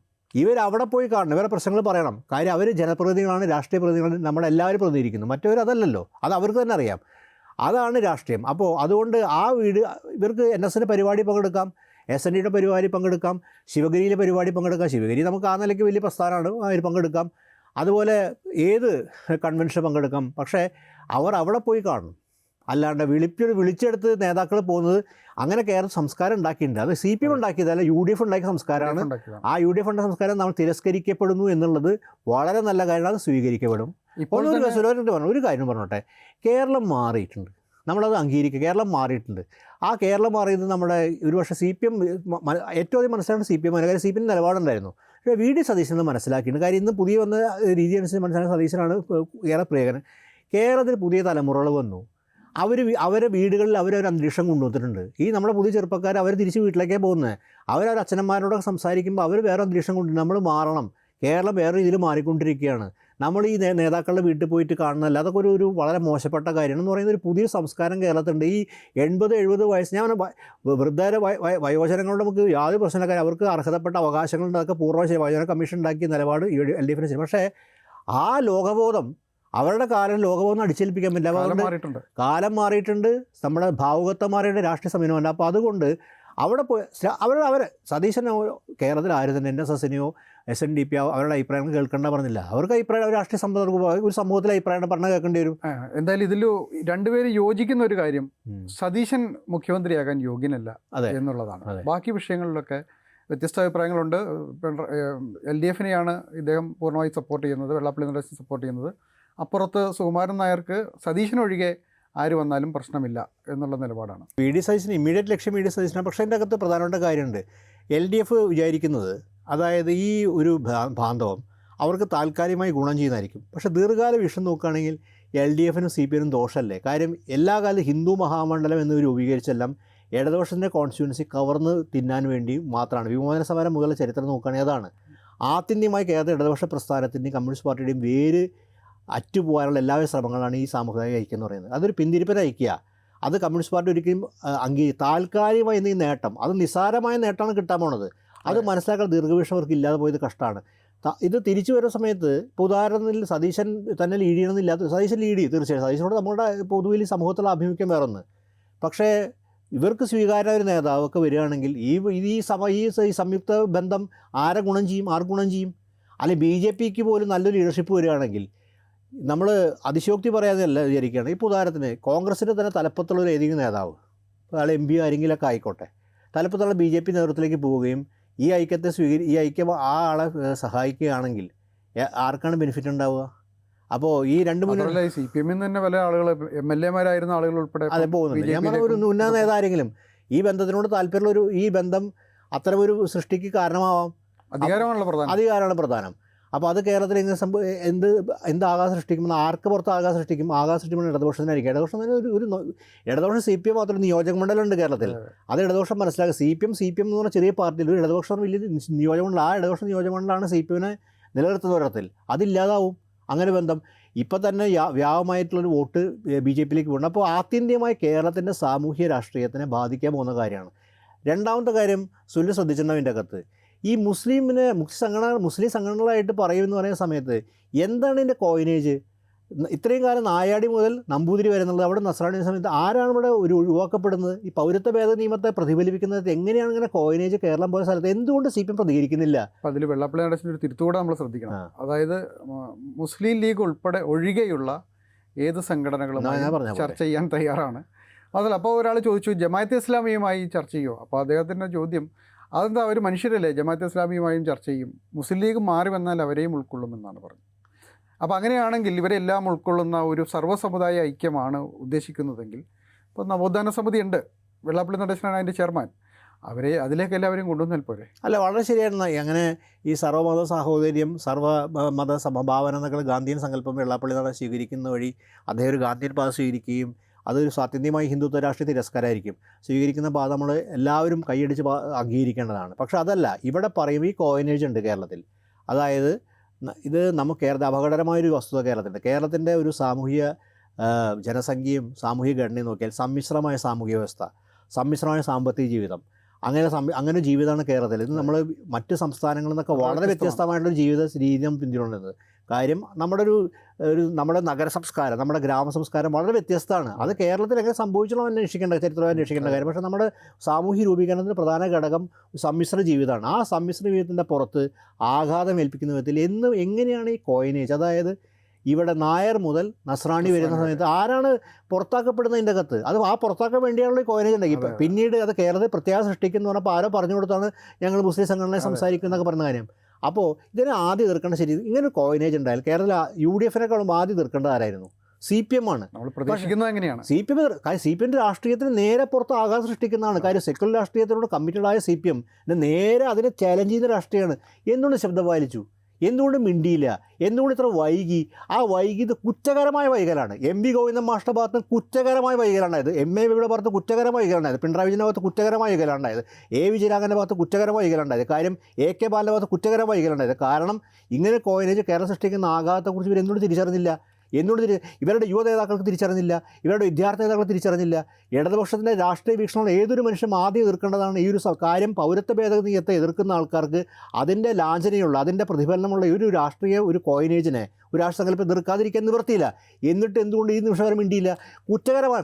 ഇവരുടെ പ്രശ്നങ്ങൾ പറയണം. കാര്യം അവർ ജനപ്രതിനിധികളാണ്, രാഷ്ട്രീയ പ്രതിനിധികളാണ്, നമ്മളെല്ലാവരും പ്രതിനിധീകരിക്കുന്നു. മറ്റവരതല്ലല്ലോ, അത് അവർക്ക് തന്നെ അറിയാം. അതാണ് രാഷ്ട്രീയം. അപ്പോൾ അതുകൊണ്ട് ഇവർക്ക് NSന്റെ പരിപാടി പങ്കെടുക്കാം, SNDയുടെ പരിപാടി പങ്കെടുക്കാം, ശിവഗിരിയിലെ പരിപാടി പങ്കെടുക്കാം. ശിവഗിരി നമുക്ക് ആ നിലയ്ക്ക് വലിയ പ്രസ്ഥാനമാണ്, അതിൽ പങ്കെടുക്കാം. അതുപോലെ ഏത് കൺവെൻഷൻ പങ്കെടുക്കാം. പക്ഷേ അവർ അവിടെ പോയി കാണണം. അല്ലാണ്ട് വിളിച്ചെടുത്ത് നേതാക്കൾ പോകുന്നത്, അങ്ങനെ കേരള സംസ്കാരം ഉണ്ടാക്കിയിട്ടുണ്ട്. അത് CPM ഉണ്ടാക്കിയതല്ല, UDF ഉണ്ടാക്കിയ സംസ്കാരമാണ്. ആ UDF ഉണ്ടാക്കിയ സംസ്കാരം നമ്മൾ തിരസ്കരിക്കപ്പെടുന്നു എന്നുള്ളത് വളരെ നല്ല കാര്യമാണ്. അത് സ്വീകരിക്കപ്പെടും. ഇപ്പോൾ ഒരു കാര്യം പറഞ്ഞോട്ടെ, കേരളം മാറിയിട്ടുണ്ട്. നമ്മളത് അംഗീകരിക്കുക. കേരളം മാറിയിട്ടുണ്ട്. ആ കേരളം മാറിയത് നമ്മുടെ ഒരുപക്ഷെ CPM ഏറ്റവും അധികം മനസ്സിലാക്കുന്ന CPM ആണ്. കാര്യം CPM നിലപാടുണ്ടായിരുന്നു. പക്ഷേ VD സതീശൻ മനസ്സിലാക്കിയിട്ടുണ്ട്. കാര്യം ഇന്ന് പുതിയ വന്ന രീതി അനുസരിച്ച് മനസ്സിലാക്കുന്ന സതീശനാണ് ഏറെ പ്രിയകരൻ. കേരളത്തിൽ പുതിയ തലമുറകൾ വന്നു. അവരെ വീടുകളിൽ അവരൊരു അന്തരീക്ഷം കൊണ്ടുവന്നിട്ടുണ്ട്. ഈ നമ്മുടെ പുതിയ ചെറുപ്പക്കാർ അവർ തിരിച്ച് വീട്ടിലേക്കേ പോകുന്നത്. അവരവർ അച്ഛനന്മാരോടൊക്കെ സംസാരിക്കുമ്പോൾ അവർ വേറെ അന്തരീക്ഷം കൊണ്ടു. നമ്മൾ മാറണം. കേരളം വേറെ രീതിയിൽ മാറിക്കൊണ്ടിരിക്കുകയാണ്. നമ്മൾ ഈ നേതാക്കളുടെ വീട്ടിൽ പോയിട്ട് കാണുന്നതല്ല. അതൊക്കെ ഒരു വളരെ മോശപ്പെട്ട കാര്യമാണ്. എന്ന് പറയുന്ന ഒരു പുതിയ സംസ്കാരം കേരളത്തിലുണ്ട്. ഈ 80-70 വയസ്സ് ഞാൻ വൃദ്ധരെ വയോജനങ്ങളോട് നമുക്ക് യാതൊരു പ്രശ്നമില്ല. കാര്യം അവർക്ക് അർഹതപ്പെട്ട അവകാശങ്ങളുണ്ട്. അതൊക്കെ പൂർണ്ണ വയോജന കമ്മീഷൻ ഉണ്ടാക്കിയ നിലപാട് LDFിന് ശരി. പക്ഷേ ആ ലോകബോധം അവരുടെ ലോകബോധം അടിച്ചേൽപ്പിക്കാൻ പറ്റില്ല. അതുകൊണ്ട് കാലം മാറിയിട്ടുണ്ട്. നമ്മുടെ ഭാവുകത്വം മാറിയിട്ട് രാഷ്ട്രീയ സമീപനമല്ല. അപ്പോൾ അതുകൊണ്ട് അവിടെ പോയി അവരെ സതീശൻ കേരളത്തിൽ ആരും തന്നെ NSSനെയോ SNDP അവരുടെ അഭിപ്രായങ്ങൾ കേൾക്കേണ്ട പറഞ്ഞില്ല. അവർക്ക് അഭിപ്രായം രാഷ്ട്രീയ ഒരു സമൂഹത്തിലെ അഭിപ്രായം പറഞ്ഞാൽ കേൾക്കേണ്ടി വരും. എന്തായാലും ഇതിൽ രണ്ടുപേരും യോജിക്കുന്ന ഒരു കാര്യം, സതീശൻ മുഖ്യമന്ത്രിയാകാൻ യോഗ്യനല്ല എന്നുള്ളതാണ്. ബാക്കി വിഷയങ്ങളിലൊക്കെ വ്യത്യസ്ത അഭിപ്രായങ്ങളുണ്ട്. LDFനെയാണ് ഇദ്ദേഹം പൂർണ്ണമായി സപ്പോർട്ട് ചെയ്യുന്നത്, വെള്ളാപ്പള്ളി നടേശൻ സപ്പോർട്ട് ചെയ്യുന്നത്. അപ്പുറത്ത് സുകുമാരൻ നായർക്ക് സതീശനൊഴികെ ആര് വന്നാലും പ്രശ്നമില്ല എന്നുള്ള നിലപാടാണ്. VD സതീശന് ഇമ്മീഡിയറ്റ് ലക്ഷ്യം VD സതീശനാണ്. പക്ഷേ അതിൻ്റെ അകത്ത് പ്രധാനപ്പെട്ട കാര്യമുണ്ട്. LDF വിചാരിക്കുന്നത്, അതായത് ഈ ഒരു ബാന്ധവം അവർക്ക് താൽക്കാലികമായി ഗുണം ചെയ്യുന്നതായിരിക്കും. പക്ഷേ ദീർഘകാല വിഷയം നോക്കുകയാണെങ്കിൽ LDFനും CPMനും ദോഷമല്ലേ. കാര്യം എല്ലാ കാലത്തും ഹിന്ദു മഹാമണ്ഡലം എന്ന് രൂപീകരിച്ചെല്ലാം ഇടതുപക്ഷത്തിൻ്റെ കോൺസ്റ്റിറ്റ്യുവൻസി കവർന്ന് തിന്നാൻ വേണ്ടി മാത്രമാണ്. വിമോചന സമരം മുതലുള്ള ചരിത്രം നോക്കുകയാണെങ്കിൽ അതാണ് ആത്യന്തികമായി കേരളത്തിൽ ഇടതുപക്ഷ പ്രസ്ഥാനത്തിൻ്റെയും കമ്മ്യൂണിസ്റ്റ് പാർട്ടിയുടെയും വേര് അറ്റുപോകാനുള്ള എല്ലാവരും ശ്രമങ്ങളാണ് ഈ സാമുദായിക ഐക്യം എന്ന് പറയുന്നത്. അതൊരു പിന്തിരിപ്പൻ ഐക്യ. അത് കമ്മ്യൂണിസ്റ്റ് പാർട്ടി ഒരിക്കലും താൽക്കാലികമായി ഈ നേട്ടം, അത് നിസ്സാരമായ നേട്ടമാണ് കിട്ടാൻ പോണത്. അത് മനസ്സിലാക്കാൻ ദീർഘവീക്ഷണം അവർക്ക് ഇല്ലാതെ പോയത് കഷ്ടമാണ്. ഇത് തിരിച്ചു വരുന്ന സമയത്ത് ഇപ്പോൾ ഉദാഹരണത്തിൽ സതീശൻ തന്നെ ലീഡ് ചെയ്യണമെന്നില്ലാത്ത സതീശൻ ലീഡ് ചെയ്യും. തീർച്ചയായും സതീശനോട് നമ്മുടെ പൊതുവിൽ സമൂഹത്തിലുള്ള ആഭിമുഖ്യം വേറൊന്ന്. പക്ഷേ ഇവർക്ക് സ്വീകാര്യ ഒരു നേതാവൊക്കെ വരികയാണെങ്കിൽ ഈ സംയുക്ത ബന്ധം ആരെ ഗുണം ചെയ്യും, ആർക്ക് ഗുണം ചെയ്യും? അല്ലെങ്കിൽ BJPക്ക് പോലും നല്ലൊരു ലീഡർഷിപ്പ് വരികയാണെങ്കിൽ നമ്മൾ അതിശയോക്തി പറയാതെയല്ല വിചാരിക്കുകയാണ്. ഇപ്പോൾ ഉദാഹരണത്തിന് കോൺഗ്രസിൻ്റെ തന്നെ തലപ്പത്തുള്ളൊരു ഏതെങ്കിലും നേതാവ്, അയാൾ MP ആരെങ്കിലൊക്കെ ആയിക്കോട്ടെ, തലപ്പത്തുള്ള BJP നേതൃത്വത്തിലേക്ക് പോവുകയും ഈ ഐക്യം ആ ആളെ സഹായിക്കുകയാണെങ്കിൽ ആർക്കാണ് ബെനിഫിറ്റ് ഉണ്ടാവുക? അപ്പോൾ ഈ രണ്ട് മുന്നണി CPM തന്നെ പല ആളുകൾ MLA-മാരായിരുന്ന ആളുകൾ ഉൾപ്പെടെ അതെ പോകുന്നുണ്ട്. ഞാൻ പറഞ്ഞ ഒരു ഉന്നത നേതാരെങ്കിലും ഈ ബന്ധത്തിനോട് താല്പര്യമുള്ള ഈ ബന്ധം അത്തരമൊരു സൃഷ്ടിക്ക് കാരണമാവാം. അധികാരമാണ് പ്രധാനം. അപ്പോൾ അത് കേരളത്തിൽ എന്ത് ആകാശം സൃഷ്ടിക്കുമ്പോൾ ആർക്ക് പുറത്ത് ആകാശം സൃഷ്ടിക്കും? ആകാശം സൃഷ്ടിക്കുമ്പോൾ ഇടതുപക്ഷത്തിനായിരിക്കും. ഇടതുപക്ഷം തന്നെ ഒരു ഇടതുപക്ഷം CPM മാത്രം നിയോജക മണ്ഡലമുണ്ട് കേരളത്തിൽ. അത് ഇടതുപക്ഷം മനസ്സിലാക്കുക. CPM എന്ന് പറഞ്ഞ ചെറിയ പാർട്ടിയിൽ ഒരു ഇടതുപക്ഷം വലിയ നിയോജകമണ്ഡലം, ആ ഇടതുപക്ഷ നിയോജകമണ്ഡലമാണ് CPMനെ നിലനിർത്തുന്ന ഒരിടത്തിൽ. അതില്ലാതാവും അങ്ങനെ ബന്ധം. ഇപ്പം തന്നെ വ്യാപകമായിട്ടുള്ളൊരു വോട്ട് BJPയിലേക്ക് പോകുന്നത്. അപ്പോൾ ആത്യന്തികമായി കേരളത്തിൻ്റെ സാമൂഹ്യ രാഷ്ട്രീയത്തിനെ ബാധിക്കാൻ പോകുന്ന കാര്യമാണ്. രണ്ടാമത്തെ കാര്യം സുനിൽ ശ്രദ്ധിച്ചിട്ടുണ്ടാവിൻ്റെ അകത്ത് ഈ മുസ്ലിം സംഘടനകളായിട്ട് പറയുമെന്ന് പറയുന്ന സമയത്ത് എന്താണ് ഇതിൻ്റെ കോയിനേജ്? ഇത്രയും കാലം നായാടി മുതൽ നമ്പൂതിരി വരുന്നുള്ളത്, അവിടെ നസ്രാണി സമയത്ത് ആരാണ് ഇവിടെ ഒഴിവാക്കപ്പെടുന്നത്? ഈ പൗരത്വ ഭേദ നിയമത്തെ പ്രതിഫലിപ്പിക്കുന്നത് എങ്ങനെയാണ്? ഇങ്ങനെ കോയിനേജ് കേരളം പോലെ സ്ഥലത്ത് എന്തുകൊണ്ട് CPM പ്രതികരിക്കുന്നില്ല? അതിൽ വെള്ളാപ്പള്ളി നടേശൻ്റെ ഒരു തിരുത്തുകൂടെ നമ്മൾ ശ്രദ്ധിക്കണം. അതായത് മുസ്ലിം ലീഗ് ഉൾപ്പെടെ ഒഴികെയുള്ള ഏത് സംഘടനകളും ചർച്ച ചെയ്യാൻ തയ്യാറാണ്. അതല്ല, അപ്പോൾ ഒരാൾ ചോദിച്ചു ജമാഅത്തെ ഇസ്ലാമിയുമായി ചർച്ച ചെയ്യുമോ? അപ്പോൾ അദ്ദേഹത്തിൻ്റെ ചോദ്യം, അതെന്താ അവർ മനുഷ്യരല്ലേ, ജമാഅത്തെ ഇസ്ലാമിയുമായും ചർച്ച ചെയ്യും, മുസ്ലിം ലീഗ് മാറി വന്നാൽ അവരെയും ഉൾക്കൊള്ളുമെന്നാണ് പറഞ്ഞത്. അപ്പോൾ അങ്ങനെയാണെങ്കിൽ ഇവരെല്ലാം ഉൾക്കൊള്ളുന്ന ഒരു സർവ്വസമുദായ ഐക്യമാണ് ഉദ്ദേശിക്കുന്നതെങ്കിൽ ഇപ്പോൾ നവോത്ഥാന സമിതി ഉണ്ട്, വെള്ളാപ്പള്ളി നടേശനാണ് അതിൻ്റെ ചെയർമാൻ, അതിലേക്ക് എല്ലാവരെയും കൊണ്ടുവന്നാൽ പോരെ? അല്ല, വളരെ ശരിയായിരുന്നു. അങ്ങനെ ഈ സർവ്വമത സാഹോദര്യം, സർവ്വമത സമഭാവന എന്നൊക്കെ ഗാന്ധിയൻ സങ്കല്പം വെള്ളാപ്പള്ളി നട സ്വീകരിക്കുന്ന വഴി അദ്ദേഹം ഒരു ഗാന്ധിയൻ പാത സ്വീകരിക്കുകയും അതൊരു സ്വാത്യന്തികമായി ഹിന്ദുത്വ രാഷ്ട്രീയ തിരസ്കാരമായിരിക്കും. സ്വീകരിക്കുന്ന പാത നമ്മൾ എല്ലാവരും കൈയടിച്ച് അംഗീകരിക്കേണ്ടതാണ്. പക്ഷെ അതല്ല ഇവിടെ പറയും. ഈ കോയിനേജ് ഉണ്ട് കേരളത്തിൽ. അതായത് ഇത് കേരളത്തിൽ അപകടകരമായൊരു വസ്തുത കേരളത്തിൻ്റെ ഒരു സാമൂഹിക ജനസംഖ്യയും സാമൂഹിക ഘടനയും നോക്കിയാൽ സമ്മിശ്രമായ സാമൂഹിക വ്യവസ്ഥ, സമ്മിശ്രമായ സാമ്പത്തിക ജീവിതം, അങ്ങനെ ജീവിതമാണ് കേരളത്തിൽ. ഇത് നമ്മൾ മറ്റ് സംസ്ഥാനങ്ങളിൽ നിന്നൊക്കെ വളരെ വ്യത്യസ്തമായിട്ടുള്ള ജീവിത രീതി നമ്മൾ പിന്തുടരുന്നത്. കാര്യം നമ്മുടെ നഗര സംസ്കാരം, നമ്മുടെ ഗ്രാമ സംസ്കാരം വളരെ വ്യത്യസ്തമാണ്. അത് കേരളത്തിൽ എങ്ങനെ സംഭവിച്ചോളം ചരിത്രമായി അന്വേഷിക്കേണ്ട കാര്യം. പക്ഷേ നമ്മുടെ സാമൂഹ്യ രൂപീകരണത്തിന് പ്രധാന ഘടകം സമ്മിശ്ര ജീവിതമാണ്. ആ സമ്മിശ്ര ജീവിതത്തിൻ്റെ പുറത്ത് ആഘാതം ഏൽപ്പിക്കുന്ന വിധത്തിൽ എങ്ങനെയാണ് ഈ കോയിനേജ്, അതായത് ഇവിടെ നായർ മുതൽ നസ്രാണി വരുന്ന സമയത്ത് ആരാണ് പുറത്താക്കപ്പെടുന്നതിൻ്റെ അകത്ത്? അത് ആ പുറത്താക്കാൻ വേണ്ടിയാണല്ലോ ഈ കോയിനേജ് ഉണ്ടാക്കി. പിന്നീട് അത് കേരളത്തിൽ പ്രത്യേകം സൃഷ്ടിക്കുന്നു പറഞ്ഞപ്പോൾ ആരോ പറഞ്ഞു കൊടുത്താണ് ഞങ്ങൾ മുസ്ലിം സംഘടനയെ സംസാരിക്കുന്നതൊക്കെ പറഞ്ഞ കാര്യം. അപ്പോൾ ഇതിനെ ആദ്യം എതിർക്കേണ്ട ഇങ്ങനെ ഒരു കോയിനേജ് ഉണ്ടായാൽ കേരളത്തിൽ UDFനെക്കാളും ആദ്യം എതിർക്കേണ്ടത് ആരായിരുന്നു? CPM ആണ്. നമ്മൾ പ്രതീക്ഷിക്കുന്നത് എങ്ങനെയാണ്? CPM രാഷ്ട്രീയത്തിന് നേരെ പുറത്ത് ആഘാതം സൃഷ്ടിക്കുന്നതാണ്. കാര്യം സെക്യുലർ രാഷ്ട്രീയത്തിനോട് കമ്മിറ്റഡായ CPM നേരെ അതിനെ ചാലഞ്ച് ചെയ്യുന്ന രാഷ്ട്രീയമാണ്. എന്തുകൊണ്ട് ശബ്ദം പാലിച്ചു? എന്തുകൊണ്ട് മിണ്ടിയില്ല? എന്തുകൊണ്ട് ഇത്ര വൈകി? ആ വൈകിയത് കുറ്റകരമായ വൈകലാണ്. MV ഗോവിന്ദൻ മാഷ്ട ഭാഗത്ത് കുറ്റകരമായ വൈകലുണ്ടായത്, MA ബിയുടെ ഭാഗത്ത് കുറ്റകരമായ വൈകലുണ്ടായത്, പിണറായി വിജയൻ്റെ ഭാഗത്ത് കുറ്റകരമായ വൈകലുണ്ടായത്, വിജയരാഘവൻ്റെ ഭാഗത്ത് കുറ്റകരമായ വൈകലുണ്ടായത്, കാര്യം AK ബാലൻ്റെ ഭാഗത്ത് കുറ്റകരമായ വൈകലുണ്ടായത്. കാരണം ഇങ്ങനെ കോയിനേജ് കേരളം സൃഷ്ടിക്കുന്ന ആഘാതത്തെക്കുറിച്ച് ഇവർ എന്തുകൊണ്ട് തിരിച്ചറിഞ്ഞില്ല? ഇവരുടെ യുവ നേതാക്കൾക്ക് തിരിച്ചറിഞ്ഞില്ല, ഇവരുടെ വിദ്യാർത്ഥി നേതാക്കൾ തിരിച്ചറിഞ്ഞില്ല. ഇടതുപക്ഷത്തിൻ്റെ രാഷ്ട്രീയ വീക്ഷണം ഏതൊരു മനുഷ്യനും ആദ്യം എതിർക്കേണ്ടതാണ്. ഈ ഒരു കാര്യം പൗരത്വ ഭേദഗതിയത്തെ എതിർക്കുന്ന ആൾക്കാർക്ക് അതിൻ്റെ ലാഞ്ചനയുള്ള, അതിൻ്റെ പ്രതിഫലനമുള്ള ഒരു രാഷ്ട്രീയ ഒരു കോയിനേജിനെ, ഒരു രാഷ്ട്രസങ്കല്പം എതിർക്കാതിരിക്കാൻ നിവൃത്തിയില്ല. എന്നിട്ട് എന്തുകൊണ്ട് ഈ നിമിഷം വരെ മിണ്ടിയില്ല?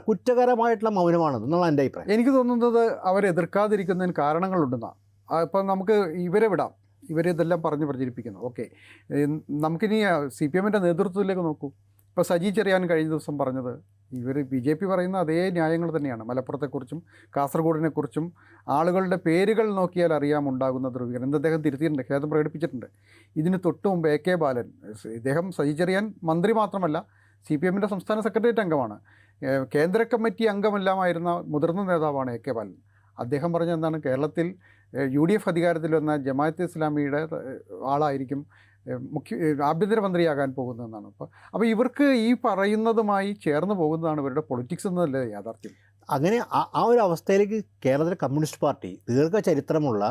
കുറ്റകരമായിട്ടുള്ള മൗനമാണെന്ന് എന്നുള്ള എൻ്റെ അഭിപ്രായം. എനിക്ക് തോന്നുന്നത് അവരെതിർക്കാതിരിക്കുന്നതിന് കാരണങ്ങളുണ്ടെന്നാണ്. ഇപ്പം നമുക്ക് ഇവരെ വിടാം, ഇവരിതെല്ലാം പറഞ്ഞ് പ്രചരിപ്പിക്കുന്നു. ഓക്കെ, നമുക്കിനി CPMൻ്റെ നേതൃത്വത്തിലേക്ക് നോക്കൂ. ഇപ്പോൾ സജി ചെറിയാൻ കഴിഞ്ഞ ദിവസം പറഞ്ഞത് ഇവർ BJP പറയുന്ന അതേ ന്യായങ്ങൾ തന്നെയാണ്. മലപ്പുറത്തെക്കുറിച്ചും കാസർഗോഡിനെക്കുറിച്ചും ആളുകളുടെ പേരുകൾ നോക്കിയാൽ അറിയാമുണ്ടാകുന്ന ധ്രുവീകരണം എന്ന് അദ്ദേഹം തിരുത്തിയിട്ടുണ്ട്, ഖേദം പ്രകടിപ്പിച്ചിട്ടുണ്ട്. ഇതിന് തൊട്ട് മുമ്പ് AK ബാലൻ, ഇദ്ദേഹം സജി ചെറിയാൻ മന്ത്രി മാത്രമല്ല CPMൻ്റെ സംസ്ഥാന സെക്രട്ടേറിയറ്റ് അംഗമാണ്, കേന്ദ്ര കമ്മിറ്റി അംഗമെല്ലാമായിരുന്ന മുതിർന്ന നേതാവാണ് AK ബാലൻ. അദ്ദേഹം പറഞ്ഞ എന്താണ്, കേരളത്തിൽ UDF അധികാരത്തിൽ വന്ന ജമാഅത്തെ ഇസ്ലാമിയുടെ ആളായിരിക്കും ആഭ്യന്തരമന്ത്രിയാകാൻ പോകുന്നതെന്നാണ്. അപ്പോൾ ഇവർക്ക് ഈ പറയുന്നതുമായി ചേർന്ന് പോകുന്നതാണ് ഇവരുടെ പൊളിറ്റിക്സ് എന്നതല്ലേ യാഥാർത്ഥ്യം? അങ്ങനെ ആ ഒരു അവസ്ഥയിലേക്ക് കേരളത്തിലെ കമ്മ്യൂണിസ്റ്റ് പാർട്ടി ദീർഘചരിത്രമുള്ള,